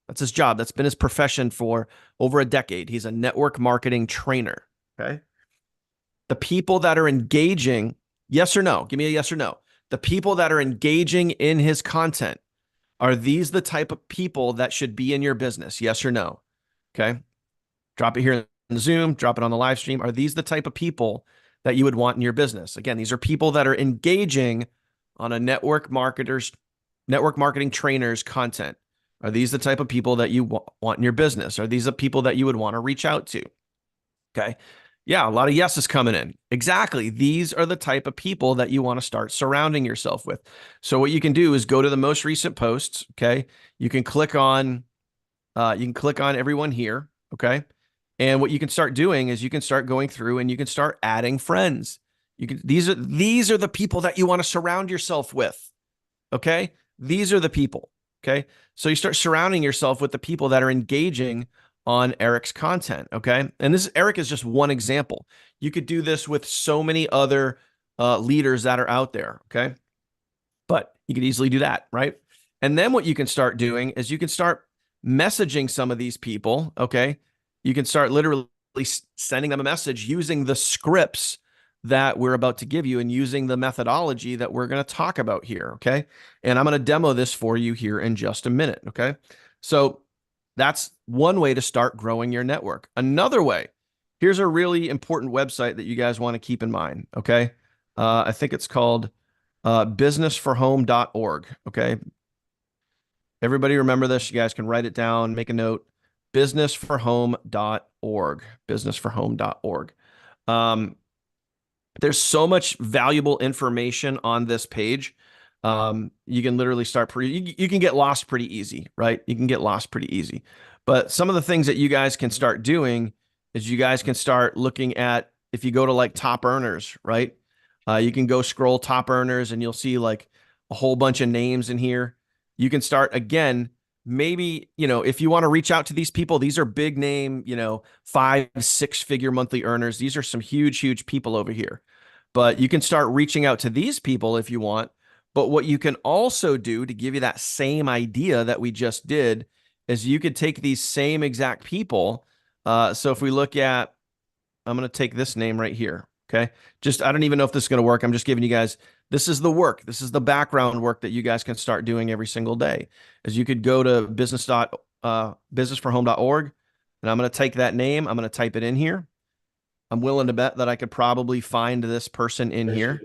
That's his job. That's been his profession for over a decade. He's a network marketing trainer. Okay. The people that are engaging, yes or no? Give me a yes or no. The people that are engaging in his content Are these the type of people that should be in your business? Yes or no? Okay. Drop it here in the Zoom, drop it on the live stream. Are these the type of people that you would want in your business? Again, these are people that are engaging on a network marketing trainer's content. Are these the type of people that you want in your business? Are these the people that you would want to reach out to? Okay. Yeah, a lot of yeses coming in. Exactly. These are the type of people that you want to start surrounding yourself with. So what you can do is go to the most recent posts. Okay. You can click on everyone here. Okay. And what you can start doing is you can start going through and you can start adding friends. These are the people that you want to surround yourself with. Okay. These are the people. Okay. So you start surrounding yourself with the people that are engaging on Eric's content. Okay. And Eric is just one example. You could do this with so many other leaders that are out there. Okay. But you could easily do that. Right. And then what you can start doing is you can start messaging some of these people. Okay. You can start literally sending them a message using the scripts that we're about to give you and using the methodology that we're going to talk about here. Okay. And I'm going to demo this for you here in just a minute. Okay. So that's one way to start growing your network. Another way, here's a really important website that you guys want to keep in mind. Okay. I think it's called businessforhome.org. Okay. Everybody remember this. You guys can write it down, make a note. Businessforhome.org. Businessforhome.org. There's so much valuable information on this page. You can literally you can get lost pretty easy, right? You can get lost pretty easy. But some of the things that you guys can start doing is you guys can start looking at, if you go to like top earners, right? You can go scroll top earners and you'll see like a whole bunch of names in here. You can start again, maybe, if you want to reach out to these people, these are big name, 5, 6 figure monthly earners. These are some huge, huge people over here. But you can start reaching out to these people if you want. But what you can also do to give you that same idea that we just did is you could take these same exact people. So if we look at, I'm going to take this name right here. Okay. I don't even know if this is going to work. I'm just giving you guys, this is the work. This is the background work that you guys can start doing every single day. Is you could go to businessforhome.org, and I'm going to take that name. I'm going to type it in here. I'm willing to bet that I could probably find this person in here.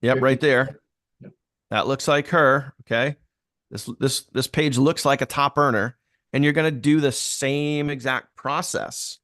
Yep, right there. Yep. That looks like her. Okay. This page looks like a top earner, and you're going to do the same exact process,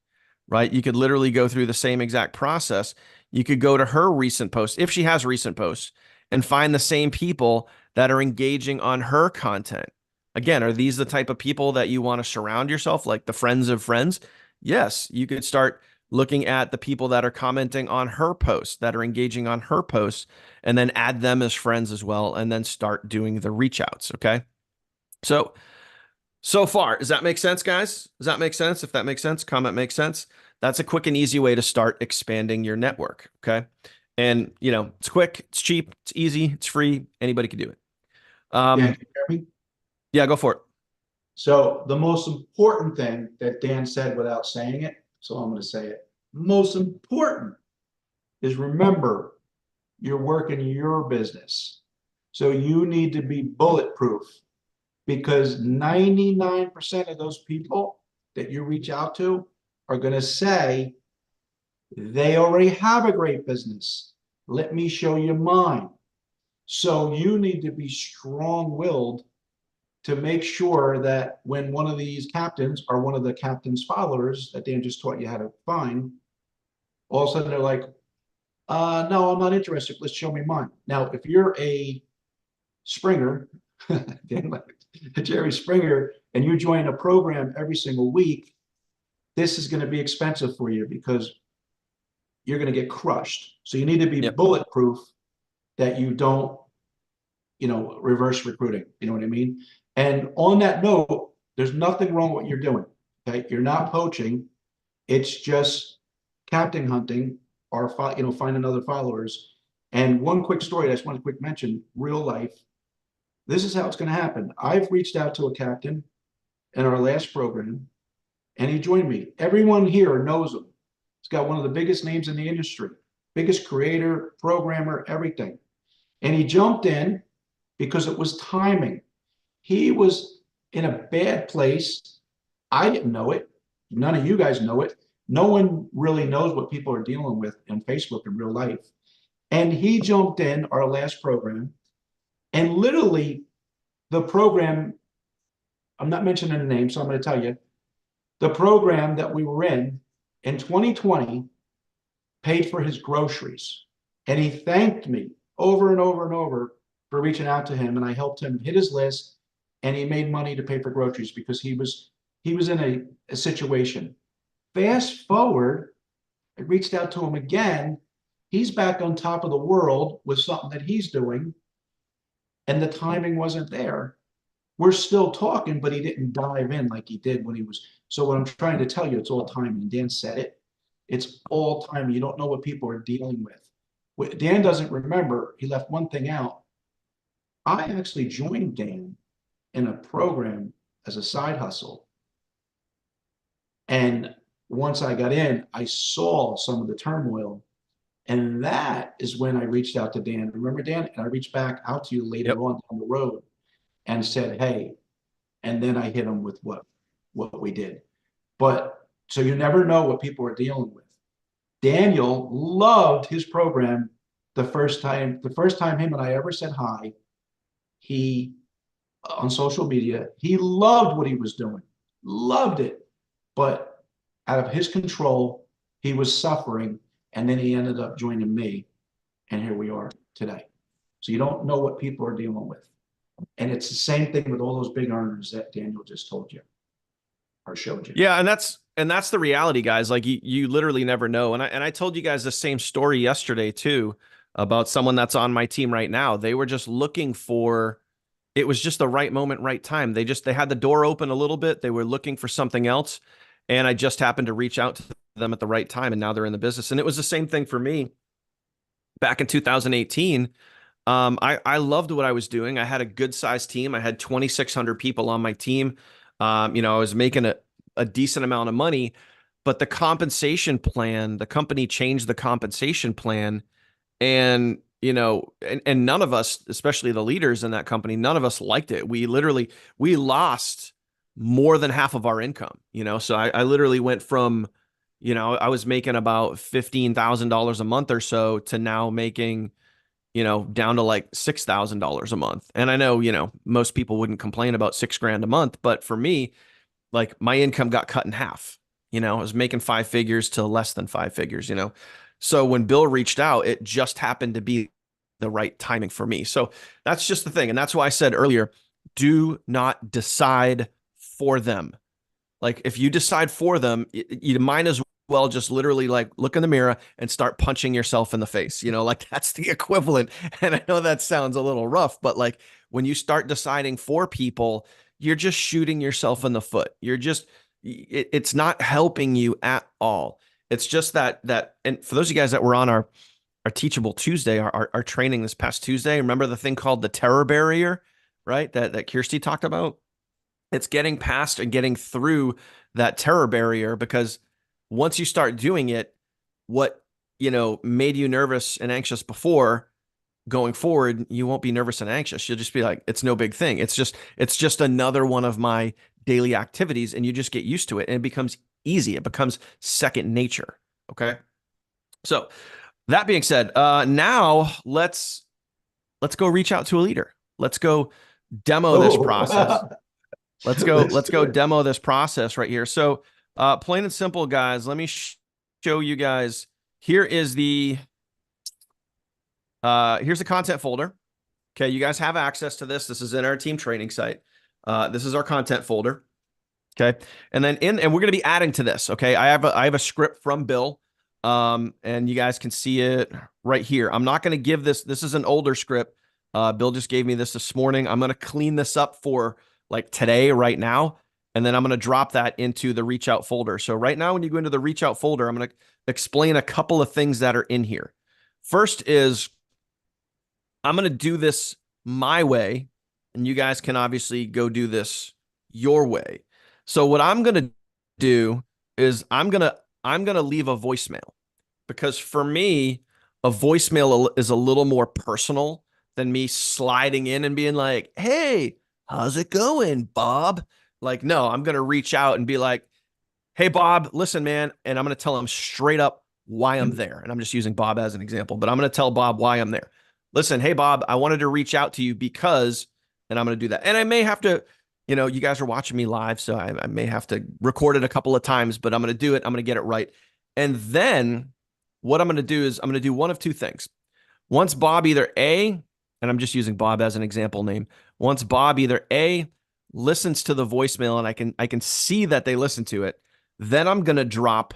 right? You could literally go through the same exact process. You could go to her recent posts, if she has recent posts, and find the same people that are engaging on her content. Again, are these the type of people that you want to surround yourself, like the friends of friends? Yes, you could start looking at the people that are commenting on her posts, that are engaging on her posts, and then add them as friends as well, and then start doing the reach outs. Okay. So far, does that make sense, guys? Does that make sense? If that makes sense, comment makes sense. That's a quick and easy way to start expanding your network. Okay. And it's quick, it's cheap, it's easy, it's free. Anybody can do it. Dan, can you hear me? Yeah, go for it. So the most important thing that Dan said without saying it, so I'm going to say it. Most important is remember you're working your business. So you need to be bulletproof, because 99% of those people that you reach out to are going to say they already have a great business. Let me show you mine. So you need to be strong-willed to make sure that when one of these captains or one of the captain's followers that Dan just taught you how to find, all of a sudden they're like, no, I'm not interested. Let's show me mine. Now, if you're a Springer, Jerry Springer, and you join a program every single week, this is going to be expensive for you because you're going to get crushed. So you need to be bulletproof that you don't, reverse recruiting. You know what I mean? And on that note, there's nothing wrong with what you're doing. Okay. You're not poaching. It's just captain hunting or, finding other followers. And one quick story, I just want to quick mention, real life. This is how it's going to happen. I've reached out to a captain in our last program, and he joined me. Everyone here knows him. He's got one of the biggest names in the industry, biggest creator, programmer, everything. And he jumped in because it was timing. He was in a bad place. I didn't know it. None of you guys know it. No one really knows what people are dealing with in Facebook in real life. And he jumped in our last program, and literally the program, I'm not mentioning the name, so I'm going to tell you, the program that we were in 2020 paid for his groceries. And he thanked me over and over and over for reaching out to him. And I helped him hit his list, and he made money to pay for groceries because he was in a situation. Fast forward, I reached out to him again. He's back on top of the world with something that he's doing, and the timing wasn't there. We're still talking, but he didn't dive in like he did when he was. So what I'm trying to tell you, it's all timing. And Dan said it. It's all timing. You don't know what people are dealing with. What Dan doesn't remember, he left one thing out. I actually joined Dan in a program as a side hustle. And once I got in, I saw some of the turmoil. And that is when I reached out to Dan. Remember, Dan? And I reached back out to you later Yep. on down the road and said, hey, and then I hit him with what we did. But so you never know what people are dealing with. Daniel loved his program the first time him and I ever said hi, he on social media, he loved what he was doing, loved it. But out of his control, he was suffering. And then he ended up joining me. And here we are today. So you don't know what people are dealing with. And it's the same thing with all those big earners that Daniel just told you or showed you. Yeah, and that's the reality, guys. Like you literally never know. And I told you guys the same story yesterday too about someone that's on my team right now. They were just looking for it was just the right moment, right time. They had the door open a little bit. They were looking for something else, and I just happened to reach out to them at the right time, and now they're in the business. And it was the same thing for me back in 2018. I loved what I was doing. I had a good sized team. I had 2,600 people on my team. I was making a decent amount of money, but the compensation plan, the company changed the compensation plan, and none of us, especially the leaders in that company, none of us liked it. We lost more than half of our income. So I literally went from, I was making about $15,000 a month or so to now making, down to like $6,000 a month. And I know, most people wouldn't complain about 6 grand a month, but for me, like my income got cut in half. I was making 5 figures to less than 5 figures. So when Bill reached out, it just happened to be the right timing for me. So that's just the thing. And that's why I said earlier, do not decide for them. Like if you decide for them, you might as well just literally like look in the mirror and start punching yourself in the face. Like that's the equivalent. And I know that sounds a little rough, but like when you start deciding for people, you're just shooting yourself in the foot. It's not helping you at all. It's just and for those of you guys that were on our Teachable Tuesday, our training this past Tuesday, remember the thing called the terror barrier, right? That Kirsty talked about? It's getting past and getting through that terror barrier, because once you start doing it, what, made you nervous and anxious before, going forward, you won't be nervous and anxious. You'll just be like, it's no big thing. It's just another one of my daily activities, and you just get used to it, and it becomes easy. It becomes second nature. Okay. So that being said, now let's go reach out to a leader. Let's go demo this process. Oh, Let's let's go do it. demo this process right here. So, plain and simple, guys, let me show you guys. Here is here's the content folder. Okay, you guys have access to this. This is in our team training site. This is our content folder. Okay, and we're going to be adding to this. Okay, I have a script from Bill, and you guys can see it right here. I'm not going to give this. This is an older script. Bill just gave me this morning. I'm going to clean this up for like today, right now, and then I'm going to drop that into the reach out folder. So right now, when you go into the reach out folder, I'm going to explain a couple of things that are in here. First is I'm going to do this my way, and you guys can obviously go do this your way. So what I'm going to do is I'm going to leave a voicemail, because for me, a voicemail is a little more personal than me sliding in and being like, "Hey, how's it going, Bob? Like, no, I'm going to reach out and be like, hey, Bob, listen, man. And I'm going to tell him straight up why I'm there. And I'm just using Bob as an example, but I'm going to tell Bob why I'm there. Listen, hey, Bob, I wanted to reach out to you because, and I'm going to do that. And I may have to, you guys are watching me live, so I may have to record it a couple of times, but I'm going to do it. I'm going to get it right. And then what I'm going to do is I'm going to do one of two things. Once Bob either A, and I'm just using Bob as an example name, once Bob either A listens to the voicemail and I can see that they listen to it, then I'm going to drop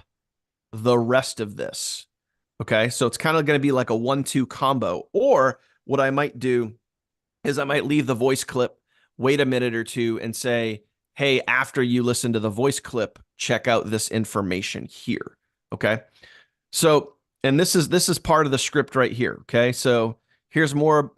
the rest of this. Okay. So it's kind of going to be like a 1-2 combo. Or what I might do is I might leave the voice clip, wait a minute or two, and say, hey, after you listen to the voice clip, check out this information here. Okay. So, and this is part of the script right here. Okay. So here's more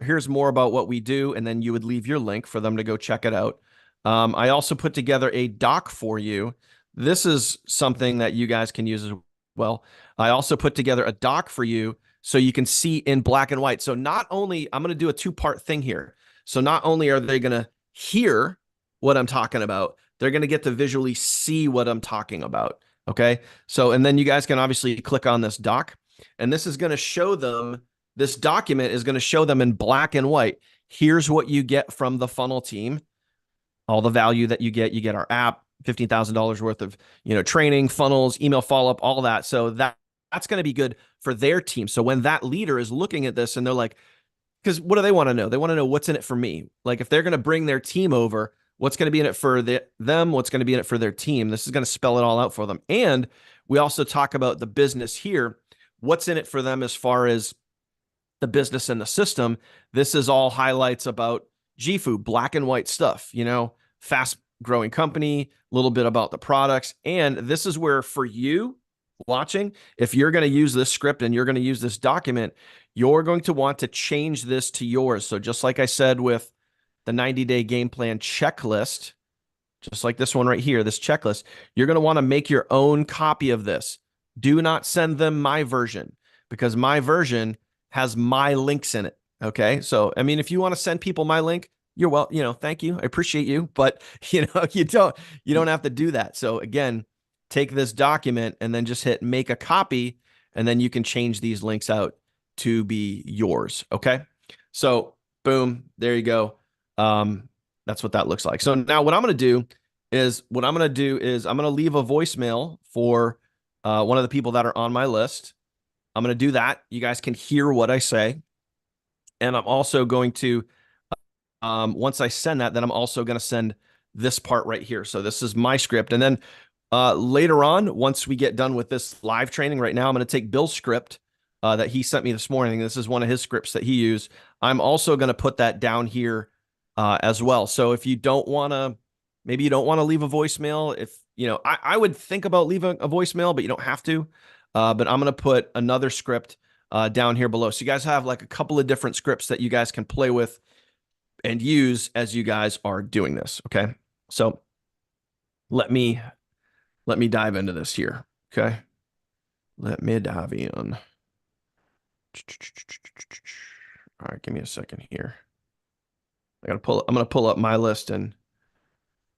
about what we do, and then you would leave your link for them to go check it out. I also put together a doc for you. This is something that you guys can use as well. I also put together a doc for you so you can see in black and white. So not only, I'm going to do a two-part thing here. So not only are they going to hear what I'm talking about, they're going to get to visually see what I'm talking about. Okay. So, and then you guys can obviously click on this doc, and this is going to show them, this document is going to show them in black and white. Here's what you get from the funnel team, all the value that you get our app, $15,000 worth of, training, funnels, email follow-up, all that. So that's going to be good for their team. So when that leader is looking at this and they're like, because what do they want to know? They want to know what's in it for me. Like if they're going to bring their team over, what's going to be in it for them? What's going to be in it for their team? This is going to spell it all out for them. And we also talk about the business here. What's in it for them as far as the business and the system? This is all highlights about GFU, black and white stuff, fast growing company, a little bit about the products. And this is where for you watching, if you're going to use this script and you're going to use this document, you're going to want to change this to yours. So just like I said with the 90-day game plan checklist, just like this one right here, this checklist, you're going to want to make your own copy of this. Do not send them my version, because my version has my links in it. Okay. So, I mean, if you want to send people my link, you're well, thank you. I appreciate you, but you don't have to do that. So again, take this document and then just hit make a copy, and then you can change these links out to be yours. Okay. So boom, there you go. That's what that looks like. So now what I'm going to do is I'm going to leave a voicemail for one of the people that are on my list. I'm going to do that. You guys can hear what I say. And I'm also going to, once I send that, then I'm also going to send this part right here. So this is my script. And then later on, once we get done with this live training right now, I'm going to take Bill's script that he sent me this morning. This is one of his scripts that he used. I'm also going to put that down here as well. So if you don't want to, maybe you don't want to leave a voicemail, if, I would think about leaving a voicemail, but you don't have to. But I'm going to put another script down here below. So you guys have like a couple of different scripts that you guys can play with and use as you guys are doing this. Okay. So let me dive into this here. Okay. Let me dive in. All right. Give me a second here. I'm going to pull up my list and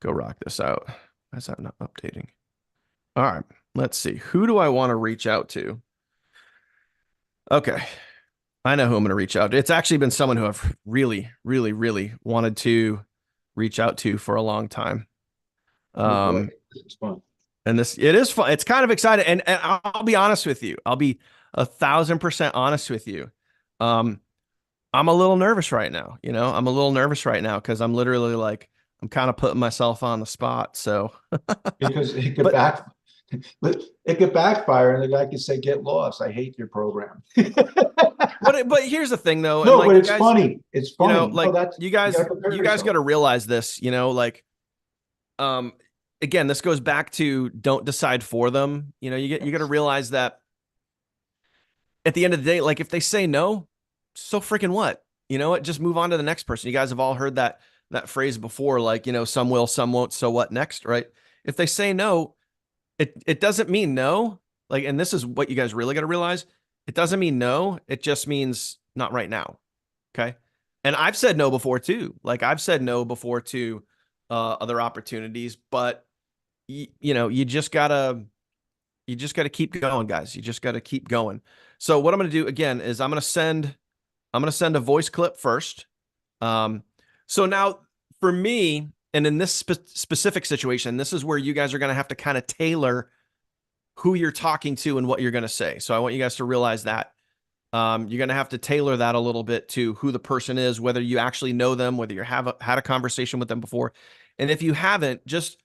go rock this out. Why is that not updating? All right. Let's see. Who do I want to reach out to? Okay. I know who I'm going to reach out to. It's actually been someone who I've really, really, really wanted to reach out to for a long time. It's fun. And it is fun. It's kind of exciting. And I'll be honest with you. I'll be 1,000% honest with you. I'm a little nervous right now. I'm a little nervous right now because I'm literally like, I'm kind of putting myself on the spot. So Because it could backfire, and the guy could say, "Get lost. I hate your program." but here's the thing though. No, and like, but it's guys, funny. It's funny. like That's you guys yourself. got to realize this, like, again, this goes back to don't decide for them. You got to realize that at the end of the day, like if they say no, so freaking what? What? Just move on to the next person. You guys have all heard that phrase before, like, some will, some won't. So what next, right? If they say no, it doesn't mean no. Like, and this is what you guys really got to realize. It doesn't mean no. It just means not right now. Okay. And I've said no before too. Like I've said no before to other opportunities, but you know, you just gotta keep going, guys. You just gotta keep going. So what I'm gonna do again is I'm gonna send a voice clip first. Um, so now for me, and in this specific situation, this is where you guys are gonna have to kind of tailor who you're talking to and what you're gonna say. So I want you guys to realize that. You're going to have to tailor that a little bit to who the person is, whether you actually know them, whether you have had a conversation with them before. And if you haven't, just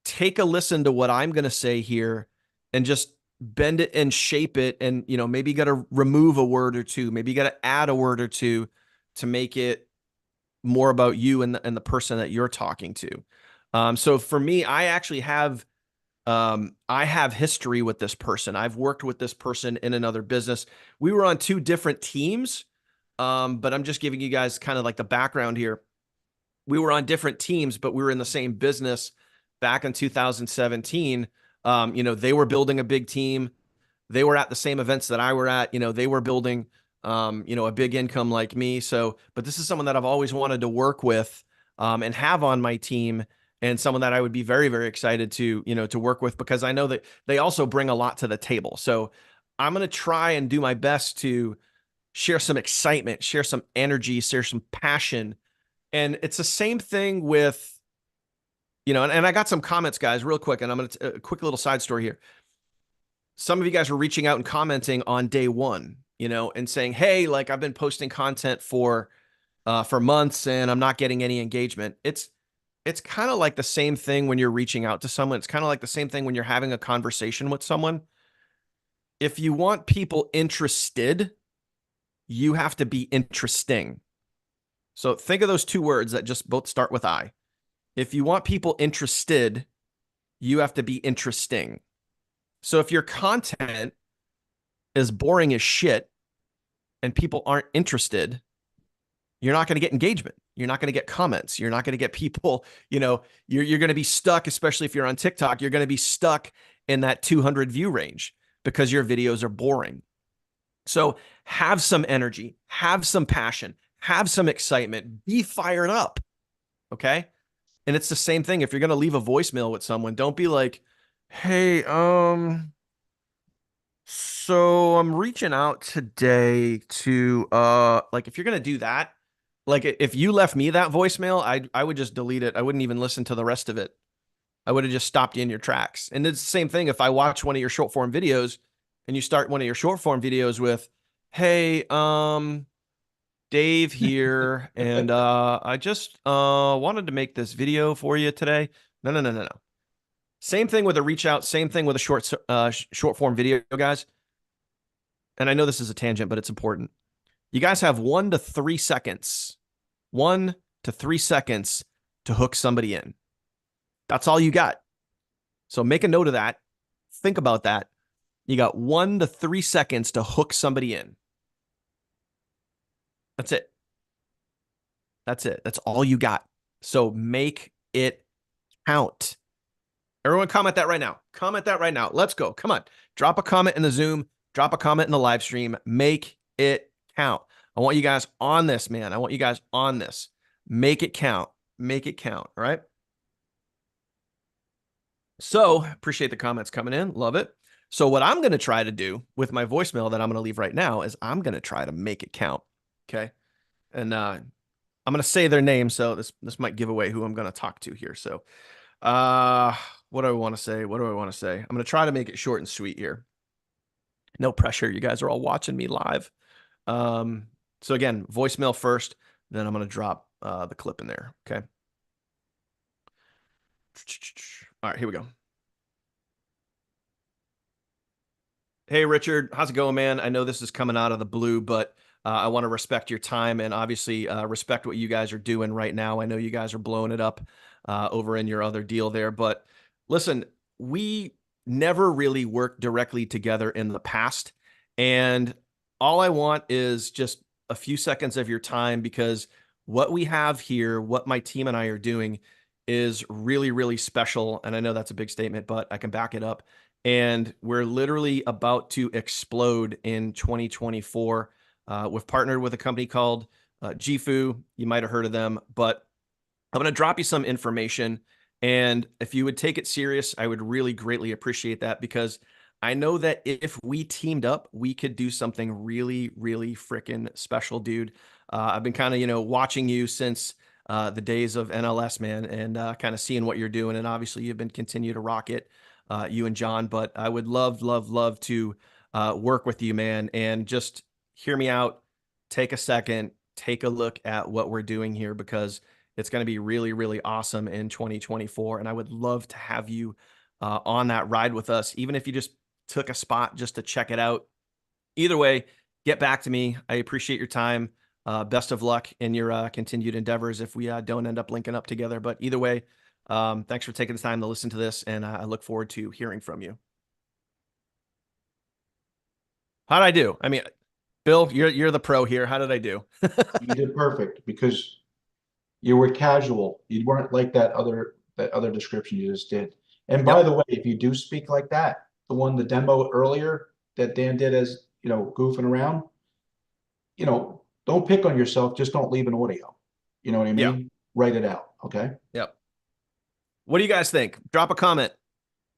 take a listen to what I'm going to say here and just bend it and shape it. And, you know, maybe you got to remove a word or two. Maybe you got to add a word or two to make it more about you and the person that you're talking to. So for me, I have history with this person. I've worked with this person in another business. We were on two different teams, but I'm just giving you guys kind of like the background here. We were on different teams, but we were in the same business back in 2017. You know, they were building a big team. They were at the same events that I were at. You know, they were building, you know, a big income like me. So, but this is someone that I've always wanted to work with and have on my team, and someone that I would be very, very excited to, you know, to work with because I know that they also bring a lot to the table. So I'm going to try and do my best to share some excitement, share some energy, share some passion. And it's the same thing with, you know, and I got some comments, guys, real quick. And I'm going to, a quick little side story here. Some of you guys were reaching out and commenting on day one, you know, and saying, hey, like I've been posting content for months and I'm not getting any engagement. It's kind of like the same thing when you're reaching out to someone. It's kind of like the same thing when you're having a conversation with someone. If you want people interested, you have to be interesting. So think of those two words that just both start with I. If you want people interested, you have to be interesting. So if your content is boring as shit and people aren't interested, you're not going to get engagement. You're not going to get comments. You're not going to get people, you know, you're going to be stuck, especially if you're on TikTok, you're going to be stuck in that 200 view range because your videos are boring. So have some energy, have some passion, have some excitement, be fired up. Okay. And it's the same thing. If you're going to leave a voicemail with someone, don't be like, hey, so I'm reaching out today to like if you're gonna do that, like if you left me that voicemail, I would just delete it. I wouldn't even listen to the rest of it. I would have just stopped you in your tracks. And it's the same thing if I watch one of your short form videos and you start one of your short form videos with, hey, Dave here, and I just wanted to make this video for you today. No, no, no, no, no. Same thing with a reach out, same thing with a short form video, guys. And I know this is a tangent, but it's important. You guys have 1 to 3 seconds, 1 to 3 seconds to hook somebody in. That's all you got. So make a note of that. Think about that. You got 1 to 3 seconds to hook somebody in. That's it. That's it. That's all you got. So make it count. Everyone comment that right now. Comment that right now. Let's go. Come on. Drop a comment in the Zoom. Drop a comment in the live stream. Make it count. I want you guys on this, man. I want you guys on this. Make it count. Make it count. All right. So appreciate the comments coming in. Love it. So what I'm going to try to do with my voicemail that I'm going to leave right now is I'm going to try to make it count. Okay. And I'm going to say their name. So this might give away who I'm going to talk to here. So what do I want to say? What do I want to say? I'm going to try to make it short and sweet here. No pressure. You guys are all watching me live. So again, voicemail first, then I'm going to drop the clip in there. Okay. All right, here we go. Hey, Richard, how's it going, man? I know this is coming out of the blue, but I want to respect your time and obviously respect what you guys are doing right now. I know you guys are blowing it up over in your other deal there, but listen, we never really worked directly together in the past. And all I want is just a few seconds of your time because what we have here, what my team and I are doing is really, really special. And I know that's a big statement, but I can back it up. And we're literally about to explode in 2024. We've partnered with a company called Gifu, you might have heard of them, but I'm going to drop you some information. And if you would take it serious, I would really greatly appreciate that because I know that if we teamed up, we could do something really, really freaking special, dude. I've been kind of, watching you since the days of NLS, man, and kind of seeing what you're doing. And obviously, you've been continue to rock it, you and John. But I would love, love, love to work with you, man, and just hear me out. Take a second, take a look at what we're doing here because it's going to be really, really awesome in 2024. And I would love to have you on that ride with us, even if you just took a spot just to check it out. Either way, get back to me. I appreciate your time. Best of luck in your continued endeavors if we don't end up linking up together. But either way, thanks for taking the time to listen to this, and I look forward to hearing from you. How did I do? I mean, Bill, you're the pro here. How did I do? You did perfect because you were casual. You weren't like that other description you just did. And by Yep. the way, if you do speak like that, the demo earlier that Dan did as, goofing around, don't pick on yourself, just don't leave an audio. You know what I Yeah. mean? Write it out, okay? Yep. What do you guys think? Drop a comment.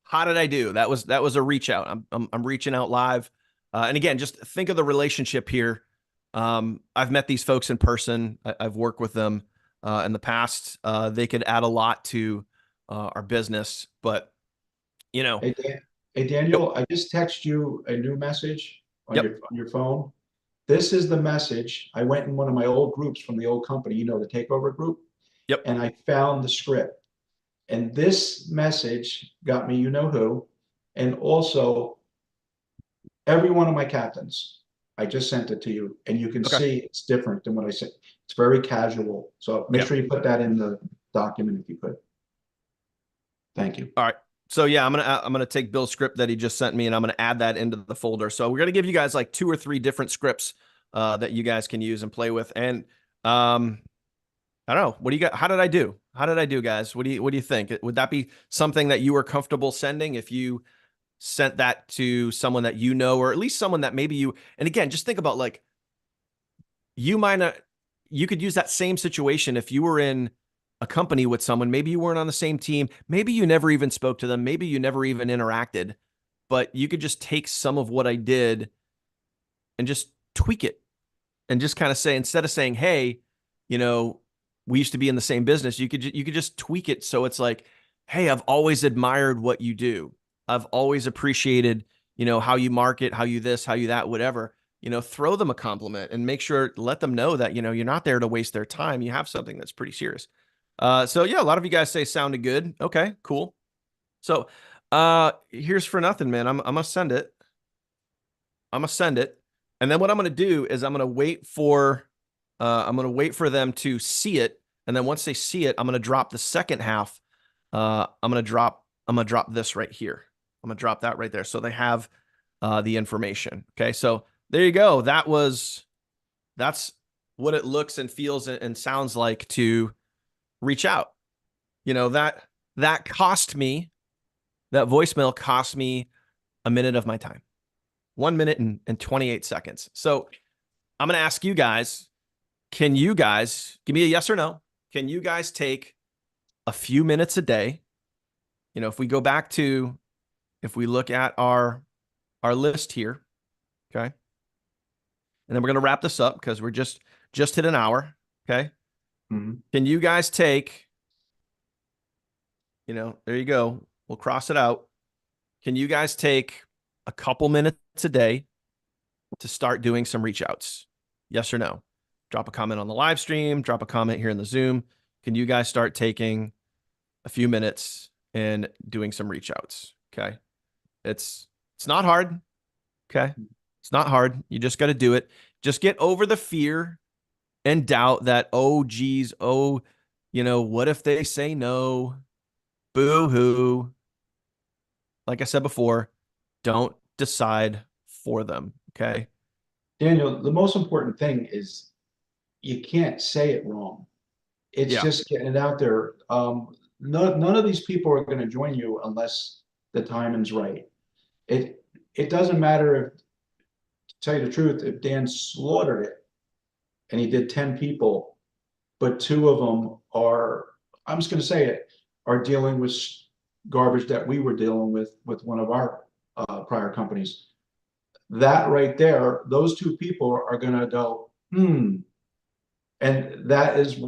How did I do? That was a reach out. I'm reaching out live. And again, just think of the relationship here. I've met these folks in person. I've worked with them in the past. They could add a lot to our business, but you know, Hey, hey yep, Daniel, I just text you a new message on yep, your phone. This is the message. I went in one of my old groups from the old company, the takeover group, yep. and I found the script. And this message got me, you know who, and also every one of my captains. I just sent it to you, and you can Okay, see it's different than what I said. It's very casual. So make yeah. sure you put that in the document if you could. Thank you. All right. So yeah, I'm gonna take Bill's script that he just sent me, and I'm gonna add that into the folder. So we're gonna give you guys like 2 or 3 different scripts that you guys can use and play with. And I don't know. What do you got? How did I do? How did I do, guys? What do you think? Would that be something that you were comfortable sending if you sent that to someone that you know, or at least someone that maybe you, and again, just think about like you might not, you could use that same situation if you were in a company with someone, maybe you weren't on the same team, maybe you never even spoke to them, maybe you never even interacted, but you could just take some of what I did and just tweak it and just kind of say, instead of saying, hey, you know, we used to be in the same business, you could just tweak it so it's like, hey, I've always admired what you do. I've always appreciated, how you market, how you this, how you that, whatever. Throw them a compliment and make sure, let them know that, you're not there to waste their time. You have something that's pretty serious. So yeah, a lot of you guys say sounded good. Okay, cool. So here's for nothing, man. I'm gonna send it. I'm gonna send it, and then what I'm gonna do is I'm gonna wait for them to see it, and then once they see it, I'm gonna drop the second half. I'm gonna drop this right here. I'm gonna drop that right there, so they have the information. Okay, so there you go. That's what it looks and feels and sounds like to reach out. That cost me, that voicemail cost me a minute of my time. 1 minute and 28 seconds. So I'm going to ask you guys, can you guys give me a yes or no? Can you guys take a few minutes a day? If we go back to, if we look at our list here, okay? And then we're going to wrap this up because we're just hit an hour, okay? Mhm. Can you guys take, there you go. We'll cross it out. Can you guys take a couple minutes a day to start doing some reach outs? Yes or no? Drop a comment on the live stream, drop a comment here in the Zoom. Can you guys start taking a few minutes and doing some reach outs? Okay. It's not hard. Okay. It's not hard. You just got to do it. Just get over the fear and doubt that, oh, geez, oh, what if they say no? Boo hoo. Like I said before, don't decide for them. Okay. Daniel, the most important thing is you can't say it wrong. It's Yeah. just getting it out there. None of these people are going to join you unless the timing's right. It doesn't matter if, to tell you the truth, if Dan slaughtered it, and he did 10 people, but two of them are, I'm just going to say it, are dealing with garbage that we were dealing with one of our prior companies. That right there, those two people are going to go, hmm. And that is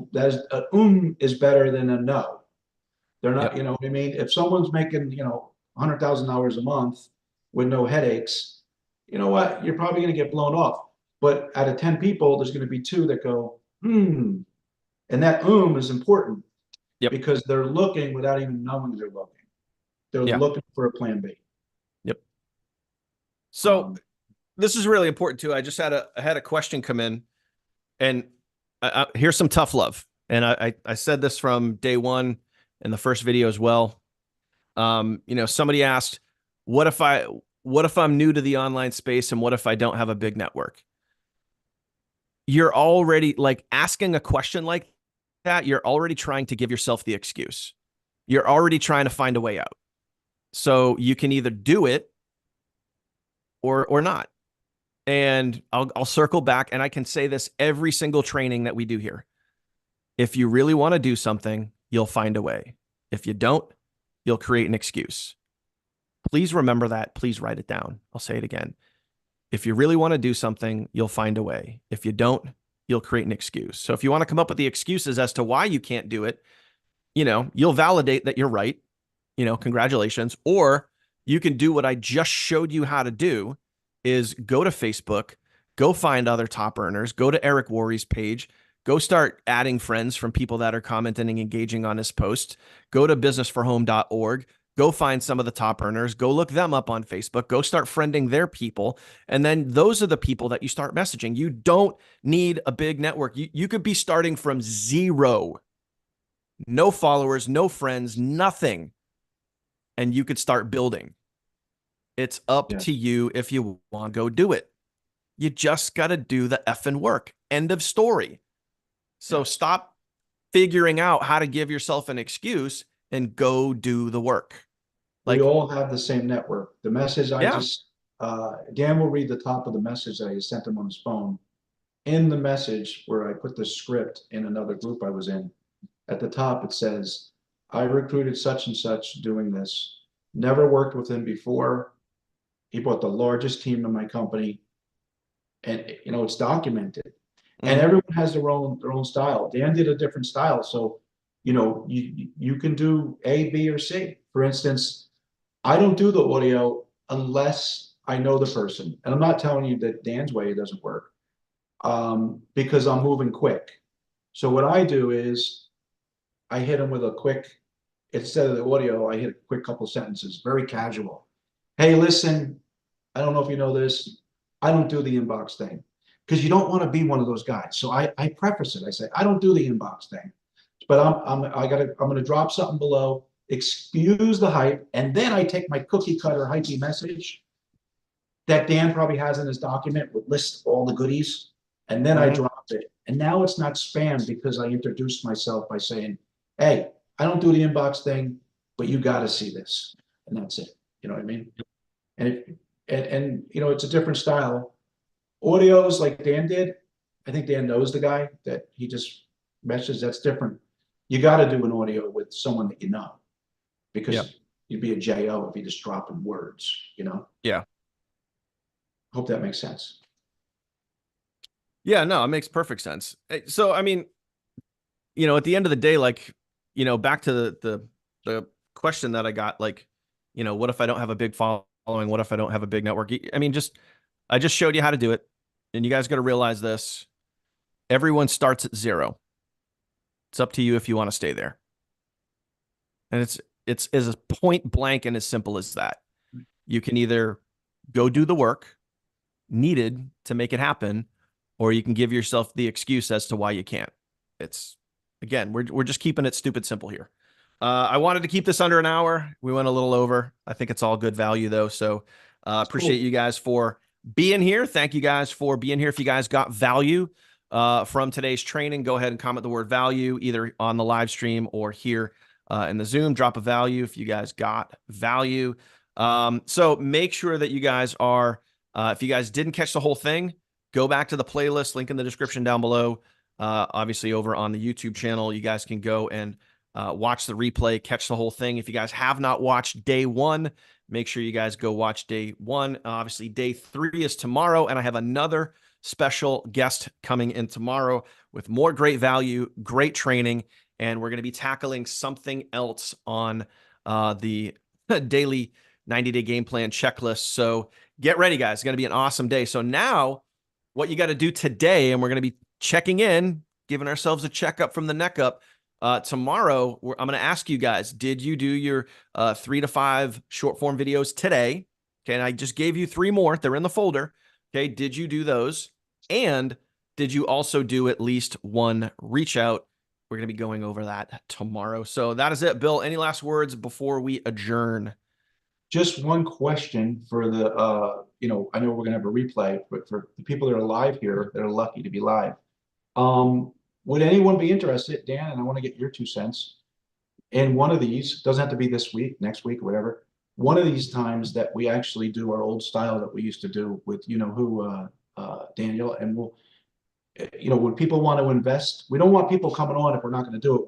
is better than a no. They're not, Yep. you know what I mean? If someone's making, $100,000 a month with no headaches, you know what? You're probably going to get blown off. But out of 10 people, there's going to be two that go, hmm. And that is important Yep. because they're looking without even knowing they're looking. They're Yeah. looking for a plan B. Yep. So Um, this is really important too. I had a question come in, and here's some tough love. And I said this from day one in the first video as well. Somebody asked, what if I'm new to the online space, and what if I don't have a big network? You're already like asking a question like that. You're already trying to give yourself the excuse. You're already trying to find a way out. So you can either do it or not. And I'll circle back, and I can say this every single training that we do here. If you really want to do something, you'll find a way. If you don't, you'll create an excuse. Please remember that. Please write it down. I'll say it again. If you really want to do something, you'll find a way. If you don't, you'll create an excuse. So if you want to come up with the excuses as to why you can't do it, you'll validate that you're right. Congratulations. Or you can do what I just showed you how to do, is go to Facebook, go find other top earners, go to Eric Worre's page, go start adding friends from people that are commenting and engaging on his posts, go to businessforhome.org, go find some of the top earners, go look them up on Facebook, go start friending their people. And then those are the people that you start messaging. You don't need a big network. You could be starting from zero, no followers, no friends, nothing. And you could start building. It's up yeah, to you if you want to go do it. You just got to do the effing work. End of story. So yeah. stop figuring out how to give yourself an excuse and go do the work. We Like, all have the same network. The message yeah. Dan will read the top of the message that I sent him on his phone. In the message where I put the script in another group I was in, at the top it says, I recruited such and such doing this. Never worked with him before. He brought the largest team in my company. And it's documented. And Mm-hmm. everyone has their own style. Dan did a different style. So, you can do A, B, or C. For instance, I don't do the audio unless I know the person. And I'm not telling you that Dan's way doesn't work, because I'm moving quick. So what I do is I hit him with a quick, instead of the audio, I hit a quick couple sentences, very casual. Hey, listen, I don't know if you know this. I don't do the inbox thing because you don't want to be one of those guys. So I preface it. I say, I don't do the inbox thing, but I'm going to drop something below, excuse the hype. And then I take my cookie cutter hypey message that Dan probably has in his document with list all the goodies. And then I Mm-hmm. drop it. And now it's not spam because I introduced myself by saying, hey, I don't do the inbox thing, but you got to see this. And that's it. You know what I mean? And it's a different style. Audios like Dan did. I think Dan knows the guy that he just messages. That's different. You got to do an audio with someone that you know, Yeah. because you'd be a JO if you just drop in words. Yeah. Hope that makes sense. Yeah. No, it makes perfect sense. So, I mean, at the end of the day, like, back to the question that I got, like, what if I don't have a big following? What if I don't have a big network? I mean, I just showed you how to do it. And you guys got to realize this. Everyone starts at zero. It's up to you if you want to stay there. And it's as point blank and as simple as that. You can either go do the work needed to make it happen, or you can give yourself the excuse as to why you can't. It's, again, we're just keeping it stupid simple here. I wanted to keep this under an hour. We went a little over. I think it's all good value though. So appreciate Cool. you guys for being here. Thank you guys for being here. If you guys got value from today's training, go ahead and comment the word value either on the live stream or here in the Zoom. Drop a value if you guys got value. So make sure that you guys are, if you guys didn't catch the whole thing, go back to the playlist, link in the description down below. Obviously, over on the YouTube channel, you guys can go and watch the replay, catch the whole thing. If you guys have not watched day one, make sure you guys go watch day one. Obviously, day 3 is tomorrow, and I have another special guest coming in tomorrow with more great value, great training, and we're going to be tackling something else on the daily 90-day game plan checklist. So get ready, guys. It's going to be an awesome day. So now what you got to do today, and we're going to be checking in, giving ourselves a checkup from the neck up. Tomorrow, I'm going to ask you guys, did you do your 3 to 5 short form videos today? Okay, and I just gave you 3 more. They're in the folder. Okay, did you do those? And did you also do at least one reach out? We're going to be going over that tomorrow. So that is it. Bill, any last words before we adjourn? Just one question for the, I know we're gonna have a replay, but for the people that are live here, that are lucky to be live. Would anyone be interested, Dan, and I want to get your 2 cents, in one of these, doesn't have to be this week, next week, or whatever, one of these times that we actually do our old style that we used to do with, Daniel, and would people want to invest? We don't want people coming on if we're not going to do it.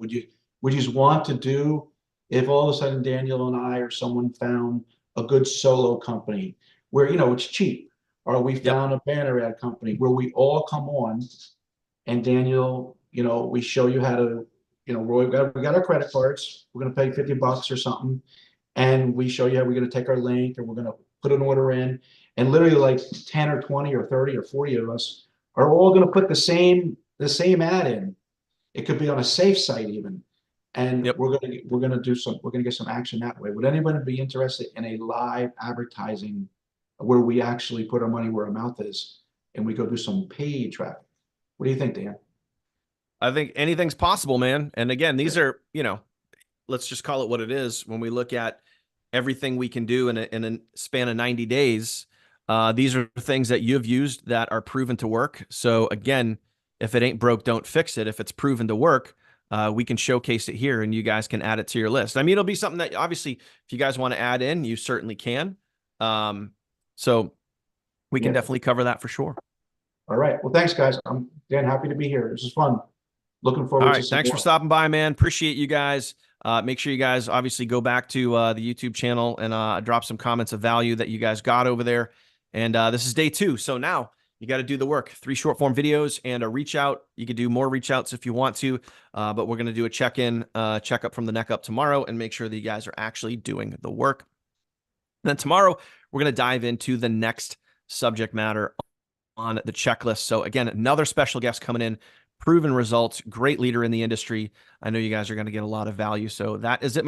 Would you want to do, if all of a sudden Daniel and I or someone found a good solo company where, it's cheap, or we found a banner ad company where we all come on and Daniel, we show you how to, we got our credit cards. We're going to pay $50 or something. And we show you how we're going to take our link and we're going to put an order in. And literally like 10 or 20 or 30 or 40 of us are all going to put the same ad in. It could be on a safe site even. And we're going to get some action that way. Would anyone be interested in a live advertising where we actually put our money where our mouth is and we go do some paid traffic? What do you think, Dan? I think anything's possible, man. And again, these are, let's just call it what it is. When we look at everything we can do in a span of 90 days, these are things that you've used that are proven to work. So again, if it ain't broke, don't fix it. If it's proven to work, we can showcase it here and you guys can add it to your list. I mean, it'll be something that obviously, if you guys want to add in, you certainly can. So we can definitely cover that for sure. All right. Well, thanks, guys. I'm, Dan, happy to be here. This is fun. Looking All forward to right. some Thanks for more. stopping by, man. Appreciate you guys. Make sure you guys obviously go back to the YouTube channel and drop some comments of value that you guys got over there. And this is day 2. So now you got to do the work. 3 short form videos and a reach out. You could do more reach outs if you want to, but we're going to do a check-in, checkup from the neck up tomorrow and make sure that you guys are actually doing the work. And then tomorrow, we're going to dive into the next subject matter on the checklist. So again, another special guest coming in, proven results, great leader in the industry. I know you guys are going to get a lot of value. So that is it.